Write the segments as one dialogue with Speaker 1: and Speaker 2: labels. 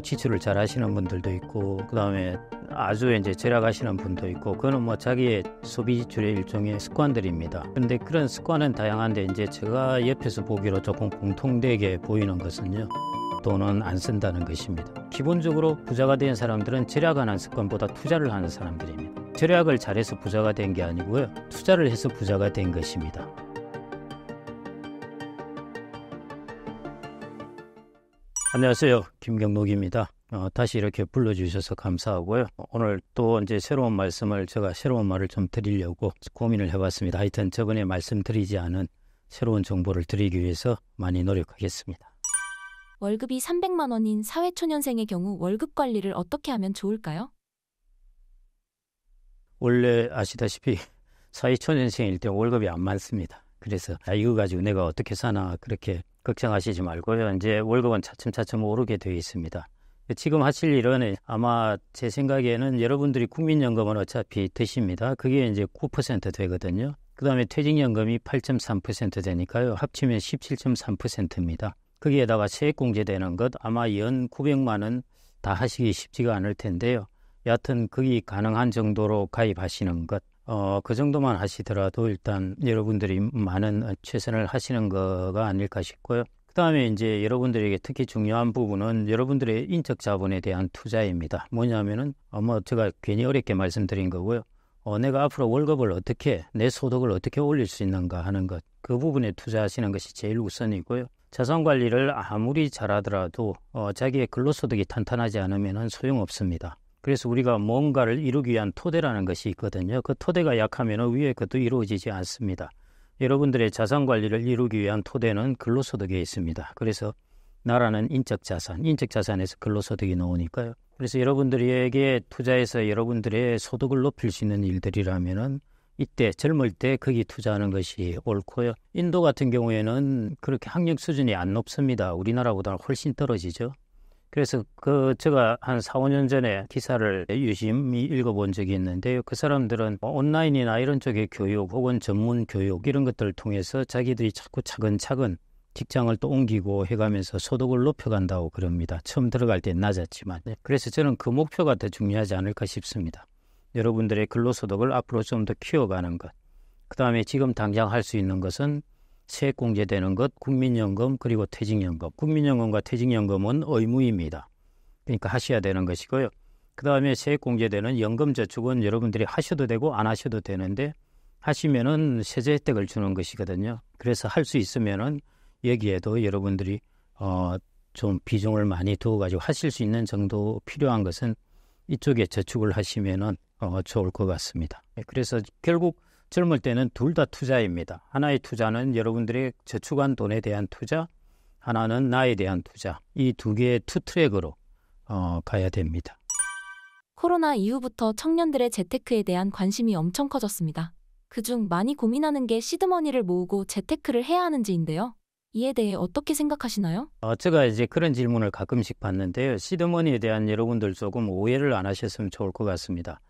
Speaker 1: 지출을 잘 하시는 분들도 있고, 그다음에 아주 이제 절약하시는 분도 있고, 그거는 뭐 자기의 소비 지출의 일종의 습관들입니다. 그런데 그런 습관은 다양한데 이제 제가 옆에서 보기로 조금 공통되게 보이는 것은요, 돈은 안 쓴다는 것입니다. 기본적으로 부자가 된 사람들은 절약하는 습관보다 투자를 하는 사람들입니다. 절약을 잘해서 부자가 된 게 아니고요, 투자를 해서 부자가 된 것입니다. 안녕하세요, 김경록입니다. 다시 이렇게 불러주셔서 감사하고요. 오늘 또 이제 새로운 말씀을 제가 새로운 말을 좀 드리려고 고민을 해봤습니다. 하여튼 저번에 말씀드리지 않은 새로운 정보를 드리기 위해서 많이 노력하겠습니다.
Speaker 2: 월급이 300만 원인 사회초년생의 경우 월급 관리를 어떻게 하면 좋을까요?
Speaker 1: 원래 아시다시피 사회초년생일 때 월급이 안 많습니다. 그래서 이거 가지고 내가 어떻게 사나 그렇게 걱정하시지 말고요. 이제 월급은 차츰차츰 오르게 되어 있습니다. 지금 하실 일은 아마 제 생각에는 여러분들이 국민연금은 어차피 드십니다. 그게 이제 9% 되거든요. 그 다음에 퇴직연금이 8.3% 되니까요. 합치면 17.3%입니다. 거기에다가 세액공제되는 것 아마 연 900만 원 다 하시기 쉽지가 않을 텐데요. 여하튼 거기 가능한 정도로 가입하시는 것, 그 정도만 하시더라도 일단 여러분들이 많은 최선을 하시는 거가 아닐까 싶고요. 그 다음에 이제 여러분들에게 특히 중요한 부분은 여러분들의 인적 자본에 대한 투자입니다. 뭐냐면은, 제가 괜히 어렵게 말씀드린 거고요. 내가 앞으로 월급을 어떻게, 내 소득을 어떻게 올릴 수 있는가 하는 것, 그 부분에 투자하시는 것이 제일 우선이고요. 자산 관리를 아무리 잘하더라도 자기의 근로소득이 탄탄하지 않으면 소용없습니다. 그래서 우리가 뭔가를 이루기 위한 토대라는 것이 있거든요. 그 토대가 약하면 위에 것도 이루어지지 않습니다. 여러분들의 자산 관리를 이루기 위한 토대는 근로소득에 있습니다. 그래서 나라는 인적자산에서 근로소득이 나오니까요. 그래서 여러분들에게 투자해서 여러분들의 소득을 높일 수 있는 일들이라면은 이때 젊을 때 거기 투자하는 것이 옳고요. 인도 같은 경우에는 그렇게 학력 수준이 안 높습니다. 우리나라보다는 훨씬 떨어지죠. 그래서 제가 한 4, 5년 전에 기사를 유심히 읽어본 적이 있는데요. 그 사람들은 온라인이나 이런 쪽의 교육 혹은 전문 교육 이런 것들을 통해서 자기들이 자꾸 차근차근 직장을 또 옮기고 해가면서 소득을 높여간다고 그럽니다. 처음 들어갈 때 낮았지만. 그래서 저는 그 목표가 더 중요하지 않을까 싶습니다. 여러분들의 근로소득을 앞으로 좀 더 키워가는 것. 그 다음에 지금 당장 할 수 있는 것은 세액공제되는 것, 국민연금 그리고 퇴직연금. 국민연금과 퇴직연금은 의무입니다. 그러니까 하셔야 되는 것이고요. 그 다음에 세액공제되는 연금저축은 여러분들이 하셔도 되고 안 하셔도 되는데 하시면은 세제 혜택을 주는 것이거든요. 그래서 할 수 있으면은 여기에도 여러분들이 좀 비중을 많이 두어가지고 하실 수 있는 정도 필요한 것은 이쪽에 저축을 하시면은 좋을 것 같습니다. 그래서 결국 젊을 때는 둘 다 투자입니다. 하나의 투자는 여러분들의 저축한 돈에 대한 투자, 하나는 나에 대한 투자. 이 두 개의 투 트랙으로 가야 됩니다.
Speaker 2: 코로나 이후부터 청년들의 재테크에 대한 관심이 엄청 커졌습니다. 그중 많이 고민하는 게 시드머니를 모으고 재테크를 해야 하는지인데요. 이에 대해 어떻게 생각하시나요?
Speaker 1: 제가 이제 그런 질문을 가끔씩 받는데요. 시드머니에 대한 여러분들 조금 오해를 안 하셨으면 좋을 것 같습니다.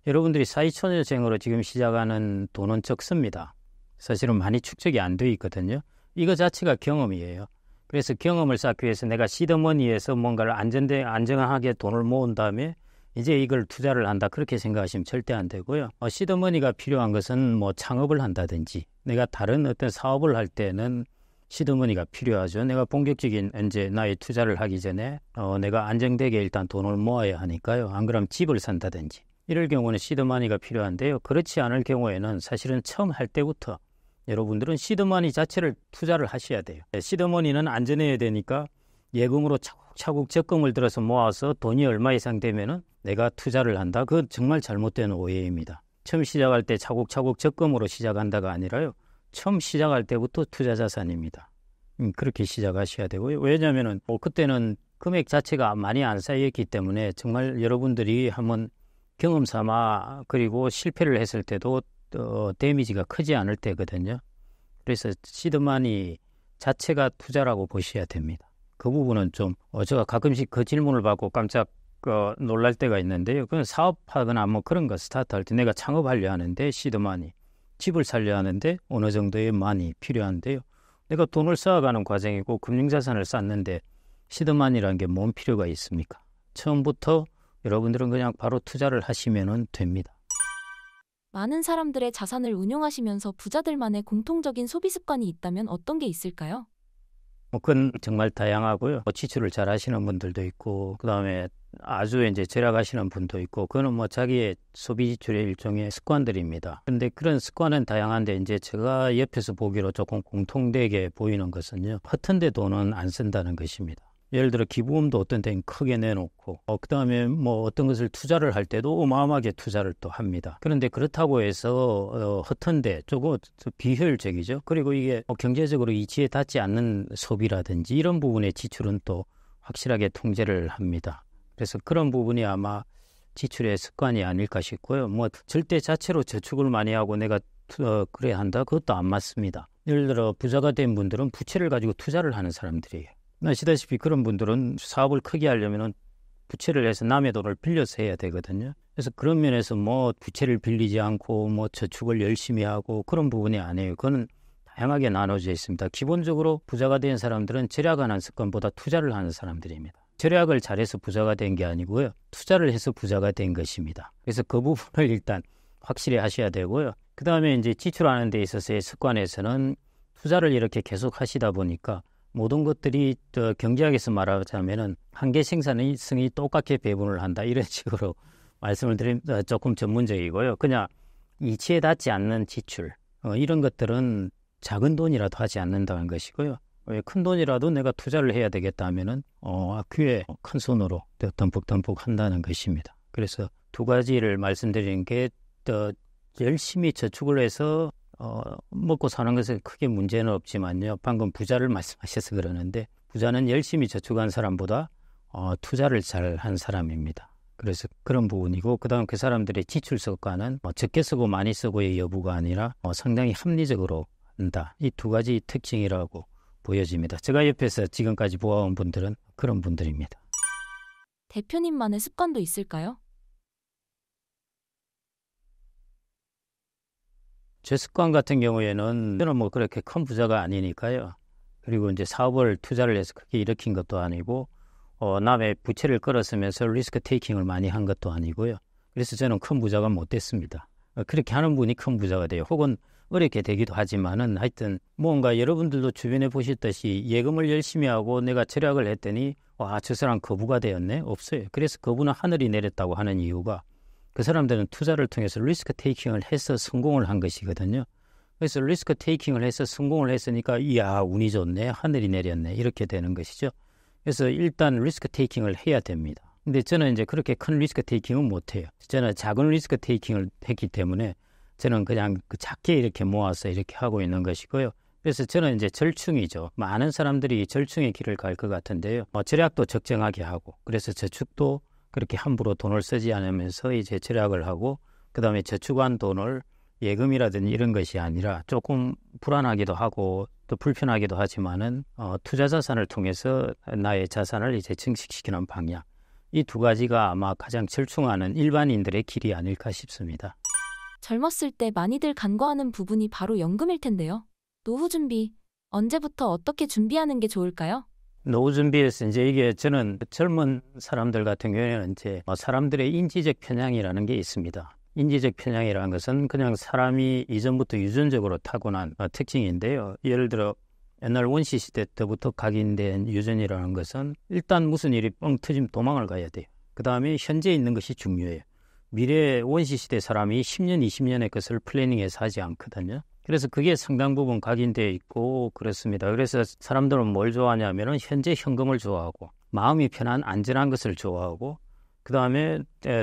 Speaker 1: 여러분들이 사회초년생으로 지금 시작하는 돈은 적습니다. 사실은 많이 축적이 안 돼 있거든요. 이거 자체가 경험이에요. 그래서 경험을 쌓기 위해서 내가 시드머니에서 뭔가를 안정하게 돈을 모은 다음에 이제 이걸 투자를 한다 그렇게 생각하시면 절대 안 되고요. 시드머니가 필요한 것은 뭐 창업을 한다든지 내가 다른 어떤 사업을 할 때는 시드머니가 필요하죠. 내가 본격적인 이제 나의 투자를 하기 전에 내가 안정되게 일단 돈을 모아야 하니까요. 안 그러면 집을 산다든지 이럴 경우는 시드머니가 필요한데요. 그렇지 않을 경우에는 사실은 처음 할 때부터 여러분들은 시드머니 자체를 투자를 하셔야 돼요. 시드머니는 안전해야 되니까 예금으로 차곡차곡 적금을 들어서 모아서 돈이 얼마 이상 되면은 내가 투자를 한다. 그건 정말 잘못된 오해입니다. 처음 시작할 때 차곡차곡 적금으로 시작한다가 아니라요. 처음 시작할 때부터 투자 자산입니다. 그렇게 시작하셔야 되고요. 왜냐하면은 그때는 금액 자체가 많이 안 쌓였기 때문에 정말 여러분들이 한번 경험 삼아 그리고 실패를 했을 때도 데미지가 크지 않을 때거든요. 그래서 시드머니 자체가 투자라고 보셔야 됩니다. 그 부분은 좀 제가 가끔씩 그 질문을 받고 깜짝 놀랄 때가 있는데요. 그건 사업하거나 뭐 그런 거 스타트할 때 내가 창업하려 하는데 시드머니, 집을 살려 하는데 어느 정도의 많이 필요한데요. 내가 돈을 쌓아가는 과정이고 금융자산을 쌓는데 시드만이라는 게 뭔 필요가 있습니까? 처음부터 여러분들은 그냥 바로 투자를 하시면 됩니다.
Speaker 2: 많은 사람들의 자산을 운용하시면서 부자들만의 공통적인 소비 습관이 있다면 어떤 게 있을까요?
Speaker 1: 그건 정말 다양하고요. 지출을 잘 하시는 분들도 있고, 그다음에 아주 이제 절약하시는 분도 있고, 그거는 자기의 소비 지출의 일종의 습관들입니다. 그런데 그런 습관은 다양한데 이제 제가 옆에서 보기로 조금 공통되게 보이는 것은요, 허튼데 돈은 안 쓴다는 것입니다. 예를 들어 기부금도 어떤 때는 크게 내놓고 그다음에 어떤 것을 투자를 할 때도 어마어마하게 투자를 또 합니다. 그런데 그렇다고 해서 허튼데 조금 비효율적이죠. 그리고 이게 경제적으로 이치에 닿지 않는 소비라든지 이런 부분의 지출은 또 확실하게 통제를 합니다. 그래서 그런 부분이 아마 지출의 습관이 아닐까 싶고요. 절대 자체로 저축을 많이 하고 내가 그래야 한다? 그것도 안 맞습니다. 예를 들어 부자가 된 분들은 부채를 가지고 투자를 하는 사람들이에요. 아시다시피 그런 분들은 사업을 크게 하려면 부채를 해서 남의 돈을 빌려서 해야 되거든요. 그래서 그런 면에서 부채를 빌리지 않고 저축을 열심히 하고 그런 부분이 아니에요. 그거는 다양하게 나눠져 있습니다. 기본적으로 부자가 된 사람들은 절약하는 습관보다 투자를 하는 사람들입니다. 절약을 잘해서 부자가 된 게 아니고요. 투자를 해서 부자가 된 것입니다. 그래서 그 부분을 일단 확실히 하셔야 되고요. 그 다음에 이제 지출하는 데 있어서의 습관에서는 투자를 이렇게 계속 하시다 보니까 모든 것들이 경제학에서 말하자면은 한계 생산성이 똑같게 배분을 한다 이런 식으로 말씀을 드리면 조금 전문적이고요. 그냥 이치에 닿지 않는 지출 이런 것들은 작은 돈이라도 하지 않는다는 것이고요. 큰 돈이라도 내가 투자를 해야 되겠다 하면은 귀에 큰 손으로 덤뿍덤뿍 한다는 것입니다. 그래서 두 가지를 말씀드리는 게 열심히 저축을 해서 먹고 사는 것은 크게 문제는 없지만요. 방금 부자를 말씀하셔서 그러는데 부자는 열심히 저축한 사람보다 투자를 잘 한 사람입니다. 그래서 그런 부분이고 그다음 그 사람들의 지출 습관은 적게 쓰고 많이 쓰고의 여부가 아니라 상당히 합리적으로 한다. 이 두 가지 특징이라고 보여집니다. 제가 옆에서 지금까지 보아온 분들은 그런 분들입니다.
Speaker 2: 대표님만의 습관도 있을까요?
Speaker 1: 제 습관 같은 경우에는 저는 그렇게 큰 부자가 아니니까요. 그리고 이제 사업을 투자를 해서 크게 일으킨 것도 아니고 남의 부채를 끌어쓰면서 리스크 테이킹을 많이 한 것도 아니고요. 그래서 저는 큰 부자가 못 됐습니다. 그렇게 하는 분이 큰 부자가 돼요. 혹은 어렵게 되기도 하지만은 하여튼 뭔가 여러분들도 주변에 보셨듯이 예금을 열심히 하고 내가 절약을 했더니 저 사람 거부가 되었네? 없어요. 그래서 그분은 하늘이 내렸다고 하는 이유가 그 사람들은 투자를 통해서 리스크 테이킹을 해서 성공을 한 것이거든요. 그래서 리스크 테이킹을 해서 성공을 했으니까 이야 운이 좋네, 하늘이 내렸네 이렇게 되는 것이죠. 그래서 일단 리스크 테이킹을 해야 됩니다. 근데 저는 이제 그렇게 큰 리스크 테이킹은 못해요. 저는 작은 리스크 테이킹을 했기 때문에 저는 그냥 작게 이렇게 모아서 이렇게 하고 있는 것이고요. 그래서 저는 이제 절충이죠. 많은 사람들이 절충의 길을 갈 것 같은데요. 절약도 적정하게 하고 그래서 저축도 그렇게 함부로 돈을 쓰지 않으면서 이제 절약을 하고 그다음에 저축한 돈을 예금이라든지 이런 것이 아니라 조금 불안하기도 하고 또 불편하기도 하지만은 투자 자산을 통해서 나의 자산을 이제 증식시키는 방향 이 두 가지가 아마 가장 절충하는 일반인들의 길이 아닐까 싶습니다.
Speaker 2: 젊었을 때 많이들 간과하는 부분이 바로 연금일 텐데요. 노후 준비, 언제부터 어떻게 준비하는 게 좋을까요?
Speaker 1: 노후 준비에서 이제 이게 저는 젊은 사람들 같은 경우에는 이제 사람들의 인지적 편향이라는 게 있습니다. 인지적 편향이라는 것은 그냥 사람이 이전부터 유전적으로 타고난 특징인데요. 예를 들어 옛날 원시 시대 때부터 각인된 유전이라는 것은 일단 무슨 일이 뻥 터지면 도망을 가야 돼요. 그 다음에 현재 있는 것이 중요해요. 미래 원시 시대 사람이 10년, 20년의 것을 플래닝해서 하지 않거든요. 그래서 그게 상당 부분 각인되어 있고 그렇습니다. 그래서 사람들은 뭘 좋아하냐면은 현재 현금을 좋아하고 마음이 편한 안전한 것을 좋아하고 그 다음에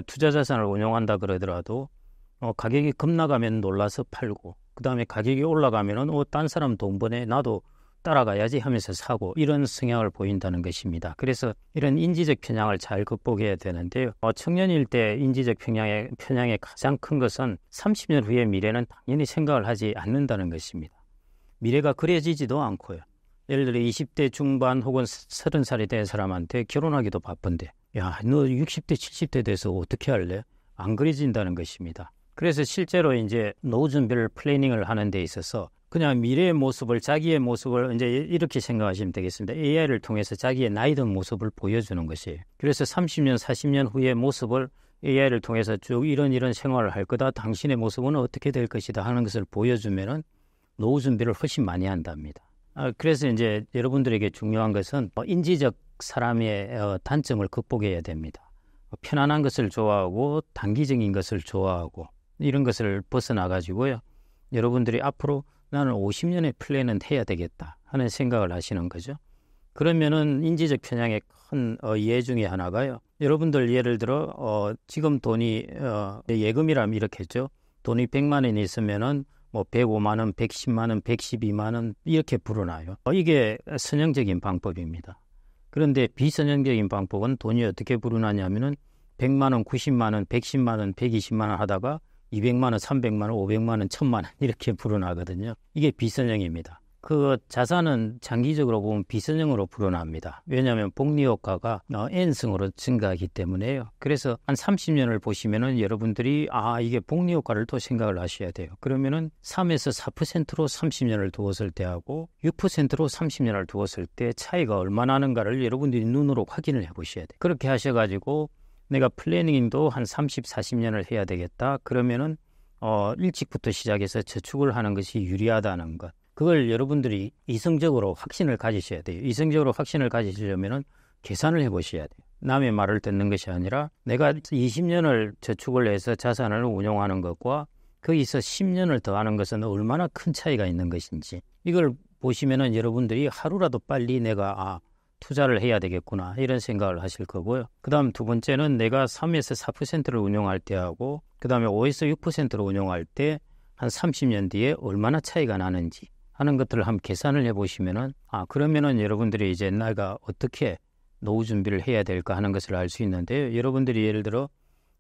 Speaker 1: 투자 자산을 운용한다 그러더라도 가격이 급락하면 놀라서 팔고 그 다음에 가격이 올라가면은 딴 사람 돈 버네 나도 따라가야지 하면서 사고 이런 성향을 보인다는 것입니다. 그래서 이런 인지적 편향을 잘 극복해야 되는데요. 청년일 때 인지적 편향의 가장 큰 것은 30년 후의 미래는 당연히 생각을 하지 않는다는 것입니다. 미래가 그려지지도 않고요. 예를 들어 20대 중반 혹은 30살이 된 사람한테 결혼하기도 바쁜데 야, 너 60대, 70대 돼서 어떻게 할래? 안 그려진다는 것입니다. 그래서 실제로 이제 노후 준비를 플래닝을 하는 데 있어서 그냥 미래의 모습을, 자기의 모습을 이제 이렇게 생각하시면 되겠습니다. AI를 통해서 자기의 나이 든 모습을 보여주는 것이에요. 그래서 30년, 40년 후의 모습을 AI를 통해서 쭉 이런 생활을 할 거다. 당신의 모습은 어떻게 될 것이다 하는 것을 보여주면은 노후 준비를 훨씬 많이 한답니다. 그래서 이제 여러분들에게 중요한 것은 인지적 사람의 단점을 극복해야 됩니다. 편안한 것을 좋아하고 단기적인 것을 좋아하고 이런 것을 벗어나가지고요. 여러분들이 앞으로 나는 50년의 플랜은 해야 되겠다 하는 생각을 하시는 거죠. 그러면은 인지적 편향의 큰 예 중에 하나가요. 여러분들 예를 들어 지금 돈이 예금이라면 이렇게 했죠. 돈이 100만 원이 있으면은 뭐 105만 원, 110만 원, 112만 원 이렇게 불어나요. 이게 선형적인 방법입니다. 그런데 비선형적인 방법은 돈이 어떻게 불어나냐면은 100만 원, 90만 원, 110만 원, 120만 원 하다가 200만 원, 300만 원, 500만 원, 1000만 원 이렇게 불어나거든요. 이게 비선형입니다. 그 자산은 장기적으로 보면 비선형으로 불어납니다. 왜냐하면 복리효과가 N승으로 증가하기 때문에요. 그래서 한 30년을 보시면은 여러분들이 이게 복리효과를 또 생각을 하셔야 돼요. 그러면은 3에서 4%로 30년을 두었을 때하고 6%로 30년을 두었을 때 차이가 얼마나 나는가를 여러분들이 눈으로 확인을 해보셔야 돼요. 그렇게 하셔가지고 내가 플래닝도 한 30, 40년을 해야 되겠다. 그러면은 일찍부터 시작해서 저축을 하는 것이 유리하다는 것. 그걸 여러분들이 이성적으로 확신을 가지셔야 돼요. 이성적으로 확신을 가지시려면 계산을 해보셔야 돼요. 남의 말을 듣는 것이 아니라 내가 20년을 저축을 해서 자산을 운용하는 것과 거기서 10년을 더하는 것은 얼마나 큰 차이가 있는 것인지 이걸 보시면은 여러분들이 하루라도 빨리 내가 투자를 해야 되겠구나 이런 생각을 하실 거고요. 그 다음 두 번째는 내가 3에서 4%를 운용할 때하고 그 다음에 5에서 6%를 운용할 때 한 30년 뒤에 얼마나 차이가 나는지 하는 것들을 한번 계산을 해보시면은 그러면은 여러분들이 이제 내가 어떻게 노후 준비를 해야 될까 하는 것을 알 수 있는데요. 여러분들이 예를 들어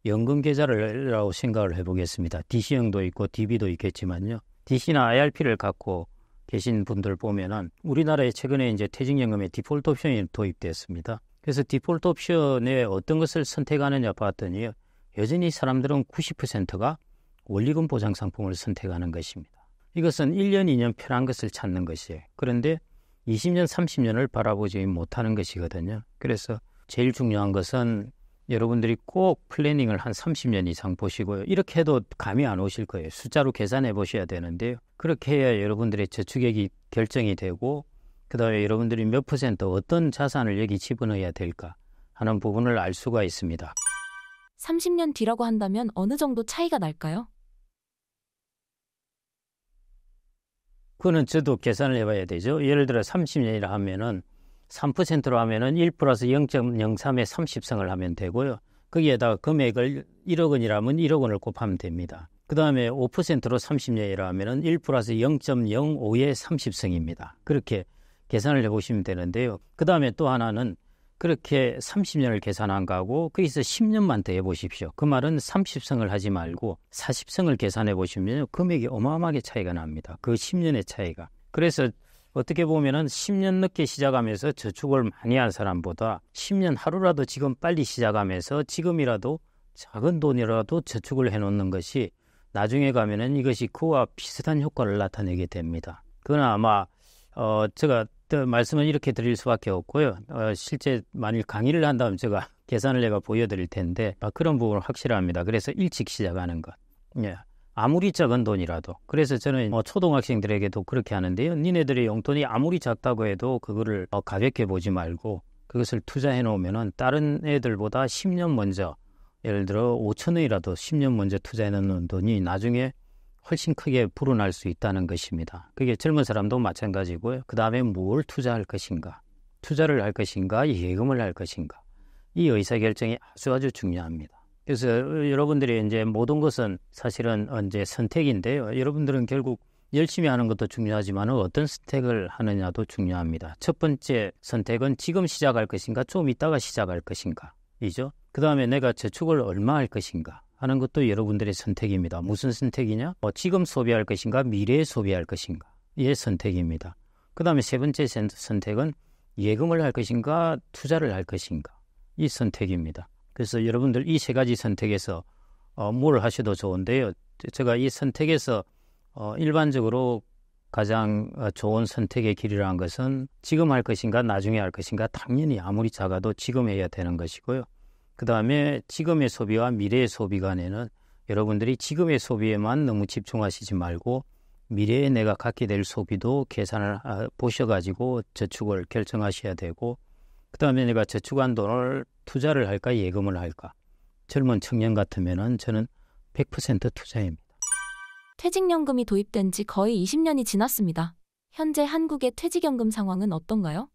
Speaker 1: 연금 계좌라고 생각을 해보겠습니다. DC형도 있고 DB도 있겠지만요. DC나 IRP를 갖고 계신 분들 보면은 우리나라에 최근에 이제 퇴직연금에 디폴트 옵션이 도입됐습니다. 그래서 디폴트 옵션에 어떤 것을 선택하느냐 봤더니요. 여전히 사람들은 90%가 원리금 보장 상품을 선택하는 것입니다. 이것은 1년, 2년 편한 것을 찾는 것이에요. 그런데 20년, 30년을 바라보지 못하는 것이거든요. 그래서 제일 중요한 것은 여러분들이 꼭 플래닝을 한 30년 이상 보시고요. 이렇게 해도 감이 안 오실 거예요. 숫자로 계산해 보셔야 되는데요. 그렇게 해야 여러분들의 저축액이 결정이 되고 그 다음에 여러분들이 몇 퍼센트 어떤 자산을 여기 집어넣어야 될까 하는 부분을 알 수가 있습니다.
Speaker 2: 30년 뒤라고 한다면 어느 정도 차이가 날까요?
Speaker 1: 그거는 저도 계산을 해봐야 되죠. 예를 들어 30년이라 하면은 3%로 하면은 1 플러스 0.03의 30승을 하면 되고요. 거기에다가 금액을 1억 원이라면 1억 원을 곱하면 됩니다. 그 다음에 5%로 30년이라 하면은 1 플러스 0.05의 30승입니다. 그렇게 계산을 해보시면 되는데요. 그 다음에 또 하나는 그렇게 30년을 계산한 거하고 거기서 10년만 더 해보십시오. 그 말은 30승을 하지 말고 40승을 계산해 보시면 금액이 어마어마하게 차이가 납니다. 그 10년의 차이가. 그래서 어떻게 보면은 10년 늦게 시작하면서 저축을 많이 한 사람보다 10년 하루라도 지금 빨리 시작하면서 지금이라도 작은 돈이라도 저축을 해놓는 것이 나중에 가면은 이것이 그와 비슷한 효과를 나타내게 됩니다. 그건 아마 제가 말씀을 이렇게 드릴 수밖에 없고요. 실제 만일 강의를 한다면 제가 계산을 해가 보여드릴 텐데 그런 부분은 확실합니다. 그래서 일찍 시작하는 것. 예. 아무리 작은 돈이라도. 그래서 저는 초등학생들에게도 그렇게 하는데요. 니네들의 용돈이 아무리 작다고 해도 그거를 가볍게 보지 말고 그것을 투자해 놓으면은 다른 애들보다 10년 먼저 예를 들어 5천 원이라도 10년 먼저 투자해 놓는 돈이 나중에 훨씬 크게 불어날 수 있다는 것입니다. 그게 젊은 사람도 마찬가지고요. 그 다음에 뭘 투자할 것인가, 투자를 할 것인가, 예금을 할 것인가. 이 의사결정이 아주 중요합니다. 그래서 여러분들이 이제 모든 것은 사실은 이제 선택인데요. 여러분들은 결국 열심히 하는 것도 중요하지만 어떤 선택을 하느냐도 중요합니다. 첫 번째 선택은 지금 시작할 것인가, 좀 이따가 시작할 것인가. 이죠. 그 다음에 내가 저축을 얼마 할 것인가 하는 것도 여러분들의 선택입니다. 무슨 선택이냐? 지금 소비할 것인가, 미래에 소비할 것인가. 이게 선택입니다. 그 다음에 세 번째 선택은 예금을 할 것인가, 투자를 할 것인가. 이 선택입니다. 그래서 여러분들 이 세 가지 선택에서 뭘 하셔도 좋은데요. 제가 이 선택에서 일반적으로 가장 좋은 선택의 길이라는 것은 지금 할 것인가 나중에 할 것인가 당연히 아무리 작아도 지금 해야 되는 것이고요. 그 다음에 지금의 소비와 미래의 소비 간에는 여러분들이 지금의 소비에만 너무 집중하시지 말고 미래에 내가 갖게 될 소비도 계산을 보셔가지고 저축을 결정하셔야 되고 그 다음에 내가 저축한 돈을 투자를 할까 예금을 할까. 젊은 청년 같으면은 저는 100% 투자입니다.
Speaker 2: 퇴직연금이 도입된 지 거의 20년이 지났습니다. 현재 한국의 퇴직연금 상황은 어떤가요?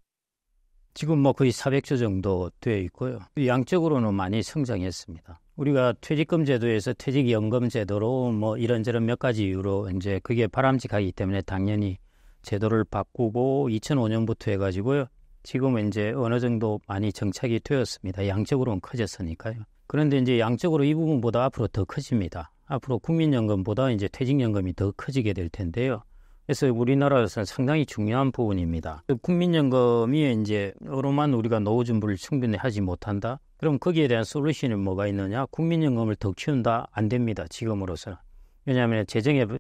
Speaker 1: 지금 거의 400조 정도 되어 있고요. 양적으로는 많이 성장했습니다. 우리가 퇴직금 제도에서 퇴직연금 제도로 이런저런 몇 가지 이유로 이제 그게 바람직하기 때문에 당연히 제도를 바꾸고 2005년부터 해가지고요. 지금은 이제 어느 정도 많이 정착이 되었습니다. 양적으로는 커졌으니까요. 그런데 이제 양적으로 이 부분보다 앞으로 더 커집니다. 앞으로 국민연금보다 이제 퇴직연금이 더 커지게 될 텐데요. 그래서 우리나라에서는 상당히 중요한 부분입니다. 국민연금이 이제 어로만 우리가 노후 준비를 충분히 하지 못한다. 그럼 거기에 대한 솔루션이 뭐가 있느냐? 국민연금을 더 키운다? 안 됩니다. 지금으로서는. 왜냐하면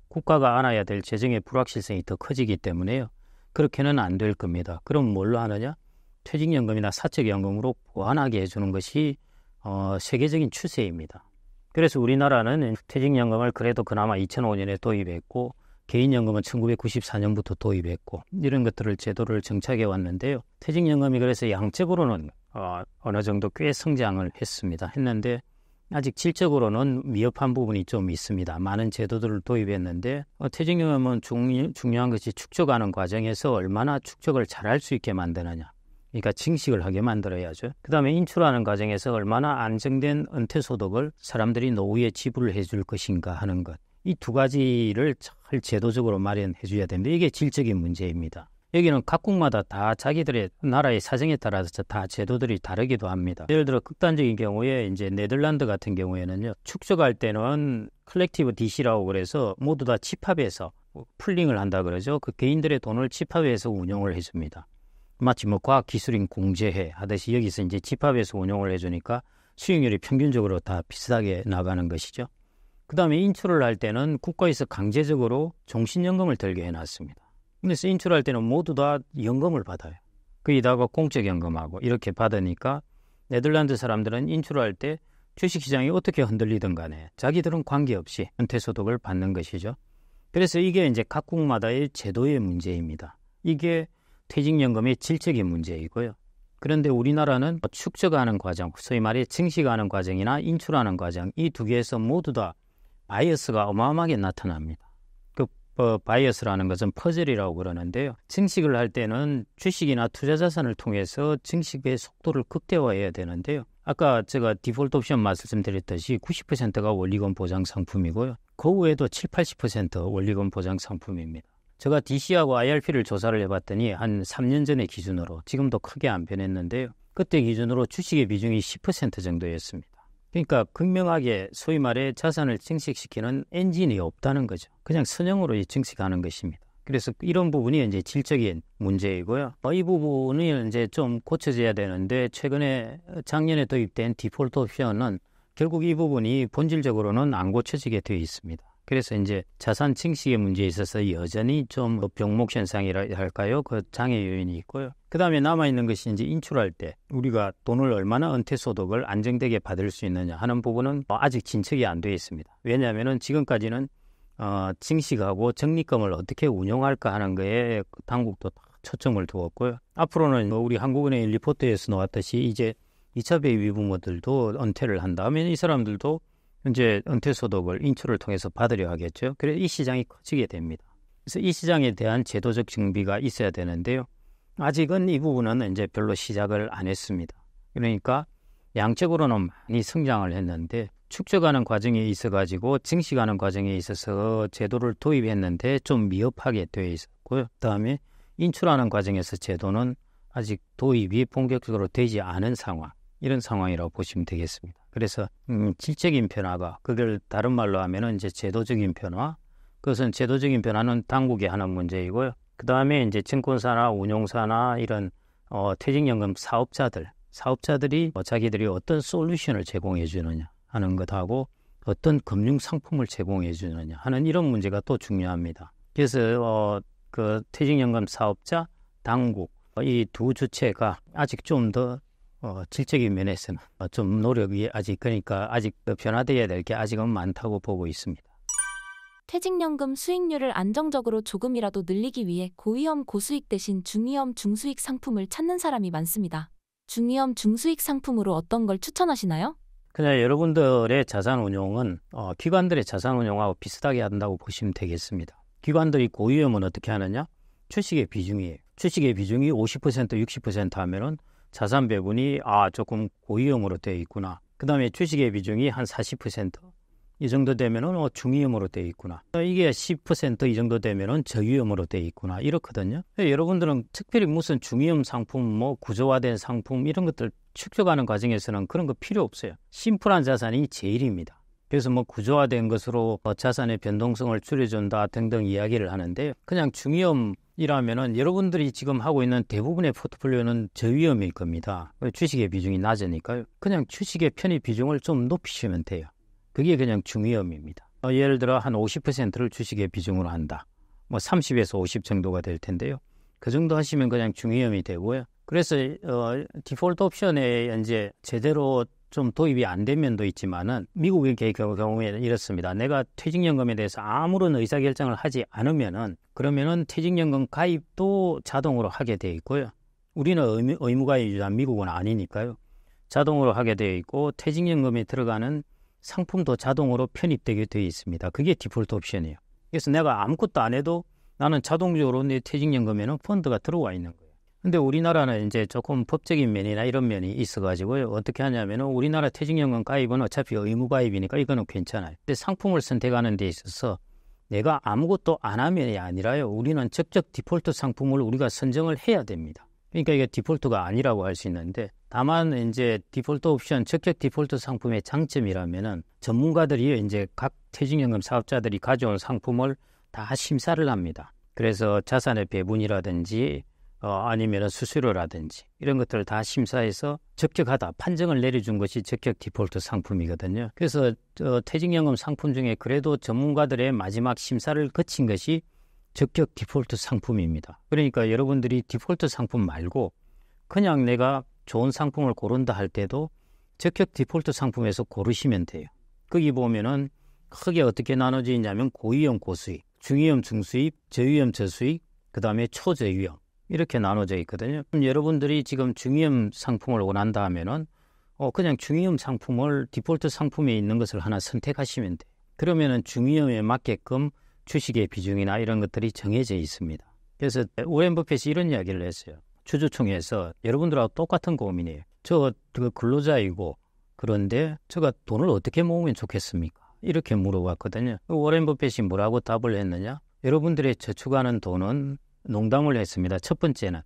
Speaker 1: 국가가 안아야 될 재정의 불확실성이 더 커지기 때문에요. 그렇게는 안 될 겁니다. 그럼 뭘로 하느냐? 퇴직연금이나 사적연금으로 보완하게 해주는 것이 세계적인 추세입니다. 그래서 우리나라는 퇴직연금을 그래도 그나마 2005년에 도입했고 개인연금은 1994년부터 도입했고 이런 것들을 제도를 정착해 왔는데요. 퇴직연금이 그래서 양적으로는 어느 정도 꽤 성장을 했는데 아직 질적으로는 미흡한 부분이 좀 있습니다. 많은 제도들을 도입했는데 퇴직연금은 중요한 것이 축적하는 과정에서 얼마나 축적을 잘할 수 있게 만드느냐. 그러니까 증식을 하게 만들어야죠. 그 다음에 인출하는 과정에서 얼마나 안정된 은퇴소득을 사람들이 노후에 지불을 해줄 것인가 하는 것. 이 두 가지를 잘 제도적으로 마련해 줘야 되는데 이게 질적인 문제입니다. 여기는 각국마다 다 자기들의 나라의 사정에 따라서 다 제도들이 다르기도 합니다. 예를 들어 극단적인 경우에 이제 네덜란드 같은 경우에는요. 축적할 때는 컬렉티브 DC라고 그래서 모두 다 집합해서 풀링을 한다 그러죠. 그 개인들의 돈을 집합해서 운용을 해줍니다. 마치 과학기술인 공제회 하듯이 여기서 이제 집합해서 운용을 해주니까 수익률이 평균적으로 다 비슷하게 나가는 것이죠. 그 다음에 인출을 할 때는 국가에서 강제적으로 종신연금을 들게 해놨습니다. 그래서 인출할 때는 모두 다 연금을 받아요. 거기다가 공적연금하고 이렇게 받으니까 네덜란드 사람들은 인출할 때 주식시장이 어떻게 흔들리든 간에 자기들은 관계없이 은퇴소득을 받는 것이죠. 그래서 이게 이제 각국마다의 제도의 문제입니다. 이게 퇴직연금의 질적인 문제이고요. 그런데 우리나라는 축적하는 과정, 소위 말해 증식하는 과정이나 인출하는 과정 이 두 개에서 모두 다 바이어스가 어마어마하게 나타납니다. 그 바이어스라는 것은 퍼즐이라고 그러는데요. 증식을 할 때는 주식이나 투자자산을 통해서 증식의 속도를 극대화해야 되는데요. 아까 제가 디폴트 옵션 말씀드렸듯이 90%가 원리금 보장 상품이고요. 그 외에도 7, 80% 원리금 보장 상품입니다. 제가 DC하고 IRP를 조사를 해봤더니 한 3년 전의 기준으로 지금도 크게 안 변했는데요. 그때 기준으로 주식의 비중이 10% 정도였습니다. 그러니까 극명하게 소위 말해 자산을 증식시키는 엔진이 없다는 거죠. 그냥 선형으로 증식하는 것입니다. 그래서 이런 부분이 이제 질적인 문제이고요. 이 부분이 이제 좀 고쳐져야 되는데 최근에 작년에 도입된 디폴트 옵션은 결국 이 부분이 본질적으로는 안 고쳐지게 되어 있습니다. 그래서 이제 자산 증식의 문제에 있어서 여전히 좀 병목 현상이라 할까요? 그 장애 요인이 있고요. 그 다음에 남아있는 것이 이제 인출할 때 우리가 돈을 얼마나 은퇴소득을 안정되게 받을 수 있느냐 하는 부분은 아직 진척이 안 되어 있습니다. 왜냐하면은 지금까지는 증식하고 적립금을 어떻게 운용할까 하는 거에 당국도 초점을 두었고요. 앞으로는 우리 한국은행 리포트에서 나왔듯이 이제 2차 배위 부모들도 은퇴를 한다면 이 사람들도 이제 은퇴소득을 인출을 통해서 받으려 하겠죠. 그래서 이 시장이 커지게 됩니다. 그래서 이 시장에 대한 제도적 준비가 있어야 되는데요. 아직은 이 부분은 이제 별로 시작을 안 했습니다. 그러니까 양적으로는 많이 성장을 했는데 축적하는 과정에 있어가지고 증식하는 과정에 있어서 제도를 도입했는데 좀 미흡하게 되어 있었고요. 그다음에 인출하는 과정에서 제도는 아직 도입이 본격적으로 되지 않은 상황, 이런 상황이라고 보시면 되겠습니다. 그래서 질적인 변화가 그걸 다른 말로 하면은 이제 제도적인 변화, 그것은 제도적인 변화는 당국이 하는 문제이고요. 그 다음에 이제 증권사나 운용사나 이런 퇴직연금 사업자들이 자기들이 어떤 솔루션을 제공해 주느냐 하는 것하고 어떤 금융 상품을 제공해 주느냐 하는 이런 문제가 또 중요합니다. 그래서 그 퇴직연금 사업자, 당국 이 두 주체가 아직 좀 더 질적인 면에서는 좀 노력이 아직 그러니까 아직 더 변화되어야 될 게 아직은 많다고 보고 있습니다.
Speaker 2: 퇴직연금 수익률을 안정적으로 조금이라도 늘리기 위해 고위험 고수익 대신 중위험 중수익 상품을 찾는 사람이 많습니다. 중위험 중수익 상품으로 어떤 걸 추천하시나요?
Speaker 1: 그냥 여러분들의 자산 운용은 기관들의 자산 운용하고 비슷하게 한다고 보시면 되겠습니다. 기관들이 고위험은 어떻게 하느냐? 주식의 비중이에요. 주식의 비중이 50%, 60% 하면은 자산 배분이 조금 고위험으로 되어 있구나. 그 다음에 주식의 비중이 한 40%. 이 정도 되면은 중위험으로 되어 있구나. 이게 10% 이 정도 되면은 저위험으로 되어 있구나. 이렇거든요. 여러분들은 특별히 무슨 중위험 상품, 뭐 구조화된 상품 이런 것들 축적하는 과정에서는 그런 거 필요 없어요. 심플한 자산이 제일입니다. 그래서 뭐 구조화된 것으로 자산의 변동성을 줄여준다 등등 이야기를 하는데 그냥 중위험이라면은 여러분들이 지금 하고 있는 대부분의 포트폴리오는 저위험일 겁니다. 주식의 비중이 낮으니까요. 그냥 주식의 편입 비중을 좀 높이시면 돼요. 그게 그냥 중위험입니다. 예를 들어 한 50%를 주식의 비중으로 한다. 뭐 30에서 50 정도가 될 텐데요. 그 정도 하시면 그냥 중위험이 되고요. 그래서 디폴트 옵션에 이제 제대로 좀 도입이 안 된 면도 있지만은 미국의 경우에는 이렇습니다. 내가 퇴직연금에 대해서 아무런 의사결정을 하지 않으면은 그러면은 퇴직연금 가입도 자동으로 하게 돼 있고요. 우리는 의무가입이지만 미국은 아니니까요. 자동으로 하게 되어 있고 퇴직연금에 들어가는 상품도 자동으로 편입되게 되어 있습니다. 그게 디폴트 옵션이에요. 그래서 내가 아무것도 안 해도 나는 자동적으로 내 퇴직연금에는 펀드가 들어와 있는 거예요. 근데 우리나라는 이제 조금 법적인 면이나 이런 면이 있어가지고요. 어떻게 하냐면은 우리나라 퇴직연금 가입은 어차피 의무가입이니까 이거는 괜찮아요. 근데 상품을 선택하는 데 있어서 내가 아무것도 안 하면이 아니라요. 우리는 적적 디폴트 상품을 우리가 선정을 해야 됩니다. 그러니까 이게 디폴트가 아니라고 할 수 있는데 다만 이제 디폴트 옵션, 적격 디폴트 상품의 장점이라면은 전문가들이 이제 각 퇴직연금 사업자들이 가져온 상품을 다 심사를 합니다. 그래서 자산의 배분이라든지 아니면 수수료라든지 이런 것들을 다 심사해서 적격하다 판정을 내려준 것이 적격 디폴트 상품이거든요. 그래서 퇴직연금 상품 중에 그래도 전문가들의 마지막 심사를 거친 것이 적격 디폴트 상품입니다. 그러니까 여러분들이 디폴트 상품 말고 그냥 내가 좋은 상품을 고른다 할 때도 적격 디폴트 상품에서 고르시면 돼요. 거기 보면은 크게 어떻게 나눠져 있냐면 고위험 고수익, 중위험 중수익, 저위험 저수익, 그 다음에 초저위험 이렇게 나눠져 있거든요. 여러분들이 지금 중위험 상품을 원한다 하면은 그냥 중위험 상품을 디폴트 상품에 있는 것을 하나 선택하시면 돼요. 그러면은 중위험에 맞게끔 주식의 비중이나 이런 것들이 정해져 있습니다. 그래서 워렌 버핏이 이런 이야기를 했어요. 주주총회에서 여러분들하고 똑같은 고민이에요. 저 근로자이고 그런데 제가 돈을 어떻게 모으면 좋겠습니까? 이렇게 물어봤거든요. 워렌 버핏이 뭐라고 답을 했느냐? 여러분들의 저축하는 돈은 농담을 했습니다. 첫 번째는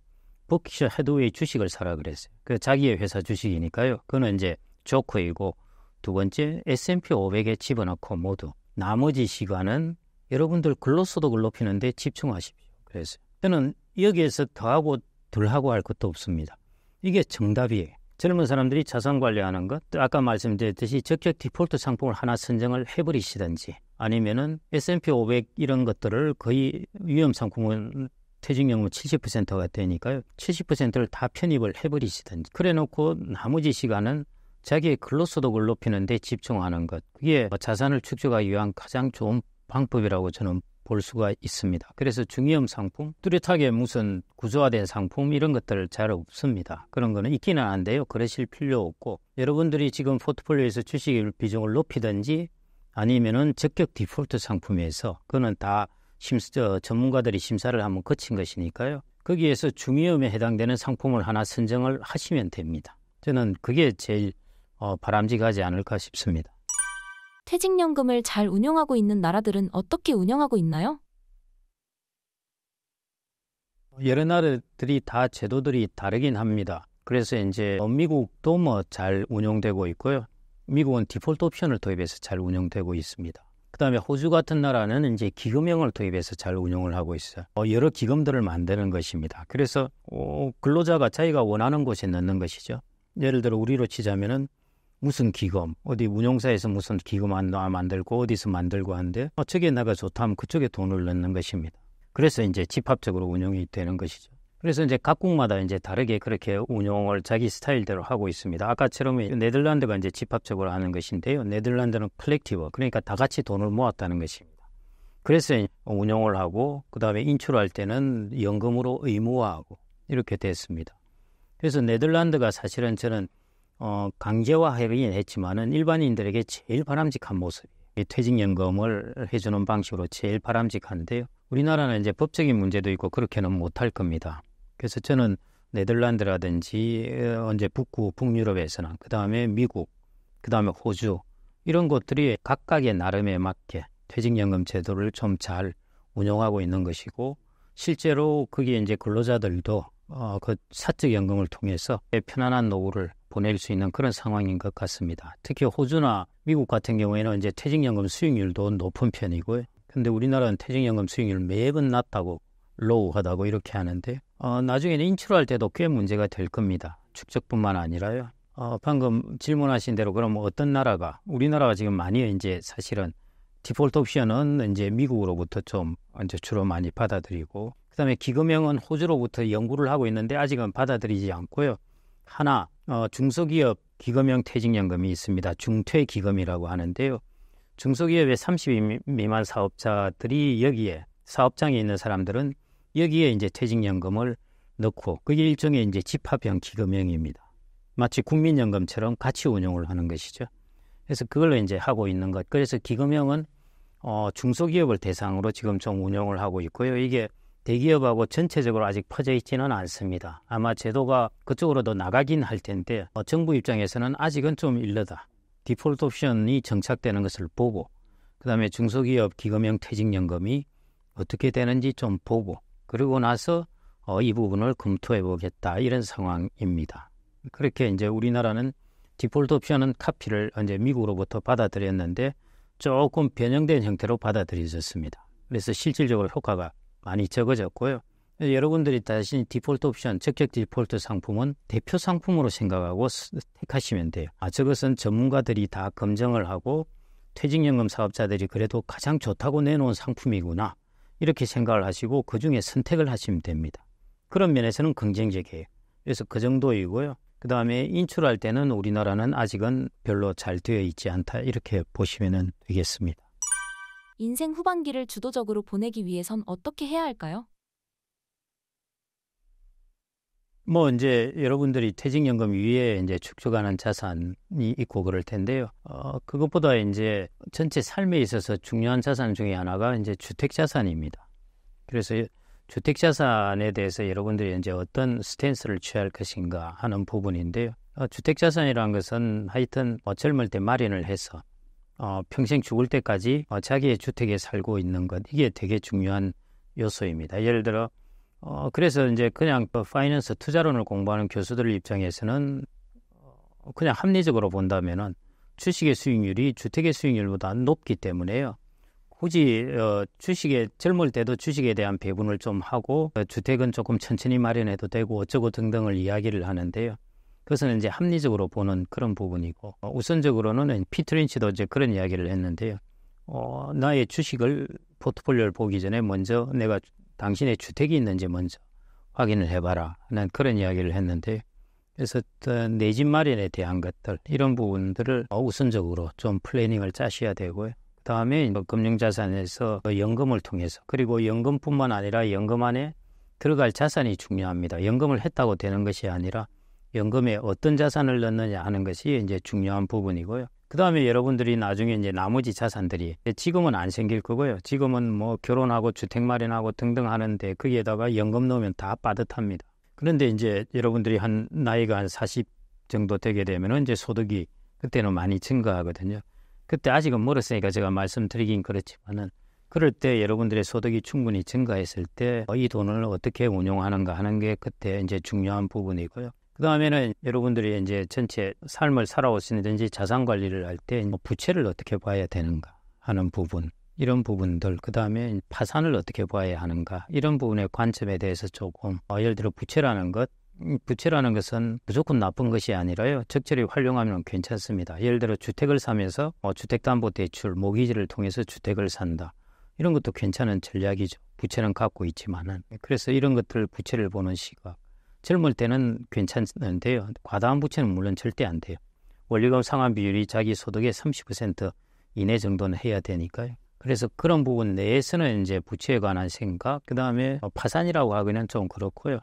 Speaker 1: 버크셔 해드웨이 주식을 사라 그랬어요. 그 자기의 회사 주식이니까요. 그거는 이제 조커이고 두 번째 S&P 500에 집어넣고 모두 나머지 시간은 여러분들 근로소득을 높이는 데 집중하십시오. 그래서 저는 여기에서 더하고 덜하고 할 것도 없습니다. 이게 정답이에요. 젊은 사람들이 자산 관리하는 것, 아까 말씀드렸듯이 적격 디폴트 상품을 하나 선정을 해버리시든지 아니면은 S&P 500 이런 것들을 거의 위험 상품은 퇴직연금은 70%가 되니까요. 70%를 다 편입을 해버리시든지 그래놓고 나머지 시간은 자기의 근로소득을 높이는 데 집중하는 것. 그게 자산을 축적하기 위한 가장 좋은 방법이라고 저는 볼 수가 있습니다. 그래서 중위험 상품, 뚜렷하게 무슨 구조화된 상품 이런 것들 잘 없습니다. 그런 거는 있기는 한데요. 그러실 필요 없고 여러분들이 지금 포트폴리오에서 주식 비중을 높이든지 아니면은 적격 디폴트 상품에서 그거는 다 전문가들이 심사를 한번 거친 것이니까요. 거기에서 중위험에 해당되는 상품을 하나 선정을 하시면 됩니다. 저는 그게 제일 바람직하지 않을까 싶습니다.
Speaker 2: 퇴직연금을 잘 운영하고 있는 나라들은 어떻게 운영하고 있나요?
Speaker 1: 여러 나라들이 다 제도들이 다르긴 합니다. 그래서 이제 미국도 잘 운영되고 있고요. 미국은 디폴트 옵션을 도입해서 잘 운영되고 있습니다. 그다음에 호주 같은 나라는 이제 기금형을 도입해서 잘 운영을 하고 있어요. 여러 기금들을 만드는 것입니다. 그래서 근로자가 자기가 원하는 곳에 넣는 것이죠. 예를 들어 우리로 치자면은 무슨 기금, 어디 운용사에서 무슨 기금 만들고 어디서 만들고 하는데 저게 내가 좋다면 그쪽에 돈을 넣는 것입니다. 그래서 이제 집합적으로 운영이 되는 것이죠. 그래서 이제 각국마다 이제 다르게 그렇게 운영을 자기 스타일대로 하고 있습니다. 아까처럼 네덜란드가 이제 집합적으로 하는 것인데요. 네덜란드는 컬렉티브, 그러니까 다 같이 돈을 모았다는 것입니다. 그래서 운영을 하고 그다음에 인출할 때는 연금으로 의무화하고 이렇게 됐습니다. 그래서 네덜란드가 사실은 저는 강제화하긴 했지만은 일반인들에게 제일 바람직한 모습이에요. 이 퇴직연금을 해주는 방식으로 제일 바람직한데요. 우리나라는 이제 법적인 문제도 있고 그렇게는 못할 겁니다. 그래서 저는 네덜란드라든지 이제 북유럽에서는 그다음에 미국, 그다음에 호주 이런 곳들이 각각의 나름에 맞게 퇴직연금 제도를 좀 잘 운영하고 있는 것이고 실제로 그게 이제 근로자들도 그 사적연금을 통해서 편안한 노후를 보낼 수 있는 그런 상황인 것 같습니다. 특히 호주나 미국 같은 경우에는 이제 퇴직연금 수익률도 높은 편이고요. 근데 우리나라는 퇴직연금 수익률 매번 낮다고 로우하다고 이렇게 하는데 나중에는 인출할 때도 꽤 문제가 될 겁니다. 축적뿐만 아니라요. 방금 질문하신 대로 그럼 어떤 나라가 우리나라가 지금 많이 이제 사실은 디폴트 옵션은 이제 미국으로부터 좀 이제 주로 많이 받아들이고 그다음에 기금형은 호주로부터 연구를 하고 있는데 아직은 받아들이지 않고요. 하나 중소기업 기금형 퇴직연금이 있습니다. 중퇴기금이라고 하는데요. 중소기업의 30인 미만 사업자들이 여기에 사업장에 있는 사람들은 여기에 이제 퇴직연금을 넣고 그게 일종의 이제 집합형 기금형입니다. 마치 국민연금처럼 같이 운용을 하는 것이죠. 그래서 그걸로 이제 하고 있는 것. 그래서 기금형은 중소기업을 대상으로 지금 좀 운영을 하고 있고요. 이게 대기업하고 전체적으로 아직 퍼져 있지는 않습니다. 아마 제도가 그쪽으로도 나가긴 할 텐데 정부 입장에서는 아직은 좀 이르다. 디폴트 옵션이 정착되는 것을 보고 그다음에 중소기업 기금형 퇴직연금이 어떻게 되는지 좀 보고 그러고 나서 이 부분을 검토해 보겠다 이런 상황입니다. 그렇게 이제 우리나라는 디폴트 옵션은 카피를 이제 미국으로부터 받아들였는데 조금 변형된 형태로 받아들여졌습니다. 그래서 실질적으로 효과가 많이 적어졌고요. 여러분들이 다시 디폴트 옵션, 적격 디폴트 상품은 대표 상품으로 생각하고 택하시면 돼요. 저것은 전문가들이 다 검증을 하고 퇴직연금 사업자들이 그래도 가장 좋다고 내놓은 상품이구나 이렇게 생각을 하시고 그중에 선택을 하시면 됩니다. 그런 면에서는 긍정적이에요. 그래서 그 정도이고요. 그 다음에 인출할 때는 우리나라는 아직은 별로 잘 되어 있지 않다 이렇게 보시면 되겠습니다.
Speaker 2: 인생 후반기를 주도적으로 보내기 위해선 어떻게 해야 할까요?
Speaker 1: 뭐 이제 여러분들이 퇴직연금 위에 이제 축적하는 자산이 있고 그럴 텐데요. 그것보다 이제 전체 삶에 있어서 중요한 자산 중에 하나가 이제 주택자산입니다. 그래서 주택자산에 대해서 여러분들이 이제 어떤 스탠스를 취할 것인가 하는 부분인데요. 주택자산이라는 것은 하여튼 젊을 때 마련을 해서 평생 죽을 때까지 자기의 주택에 살고 있는 것 이게 되게 중요한 요소입니다. 예를 들어 그래서 이제 그냥 파이낸스 투자론을 공부하는 교수들 입장에서는 그냥 합리적으로 본다면은 주식의 수익률이 주택의 수익률보다 높기 때문에요. 굳이 주식에 젊을 때도 주식에 대한 배분을 좀 하고 주택은 조금 천천히 마련해도 되고 어쩌고 등등을 이야기를 하는데요. 그것은 이제 합리적으로 보는 그런 부분이고 우선적으로는 피터 린치도 이제 그런 이야기를 했는데요. 나의 주식을 포트폴리오를 보기 전에 먼저 내가 당신의 주택이 있는지 먼저 확인을 해봐라. 난 그런 이야기를 했는데 그래서 내 집 마련에 대한 것들 이런 부분들을 우선적으로 좀 플래닝을 짜셔야 되고요. 그다음에 금융자산에서 연금을 통해서 그리고 연금뿐만 아니라 연금 안에 들어갈 자산이 중요합니다. 연금을 했다고 되는 것이 아니라 연금에 어떤 자산을 넣느냐 하는 것이 이제 중요한 부분이고요. 그다음에 여러분들이 나중에 이제 나머지 자산들이 지금은 안 생길 거고요. 지금은 뭐 결혼하고 주택 마련하고 등등 하는데 거기에다가 연금 넣으면 다 빠듯합니다. 그런데 이제 여러분들이 한 나이가 한 40 정도 되게 되면은 이제 소득이 그때는 많이 증가하거든요. 그때 아직은 멀었으니까 제가 말씀드리긴 그렇지만은 그럴 때 여러분들의 소득이 충분히 증가했을 때 이 돈을 어떻게 운용하는가 하는 게 그때 이제 중요한 부분이고요. 그 다음에는 여러분들이 이제 전체 삶을 살아오시든지 자산 관리를 할 때 부채를 어떻게 봐야 되는가 하는 부분, 이런 부분들, 그 다음에 파산을 어떻게 봐야 하는가 이런 부분의 관점에 대해서 조금 예를 들어 부채라는 것은 무조건 나쁜 것이 아니라요. 적절히 활용하면 괜찮습니다. 예를 들어 주택을 사면서 주택담보대출, 모기지를 통해서 주택을 산다. 이런 것도 괜찮은 전략이죠. 부채는 갖고 있지만은. 그래서 이런 것들 부채를 보는 시각. 젊을 때는 괜찮은데요. 과다한 부채는 물론 절대 안 돼요. 원리금 상환 비율이 자기 소득의 30% 이내 정도는 해야 되니까요. 그래서 그런 부분 내에서는 이제 부채에 관한 생각, 그 다음에 파산이라고 하기는 좀 그렇고요.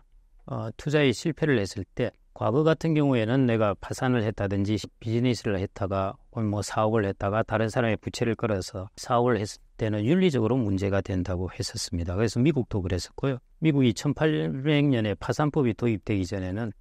Speaker 1: 투자에 실패를 했을 때 과거 같은 경우에는 내가 파산을 했다든지 비즈니스를 했다가 뭐 사업을 했다가 다른 사람의 부채를 걸어서 사업을 했을 때는 윤리적으로 문제가 된다고 했었습니다. 그래서 미국도 그랬었고요. 미국이 1800년에 파산법이 도입되기 전에는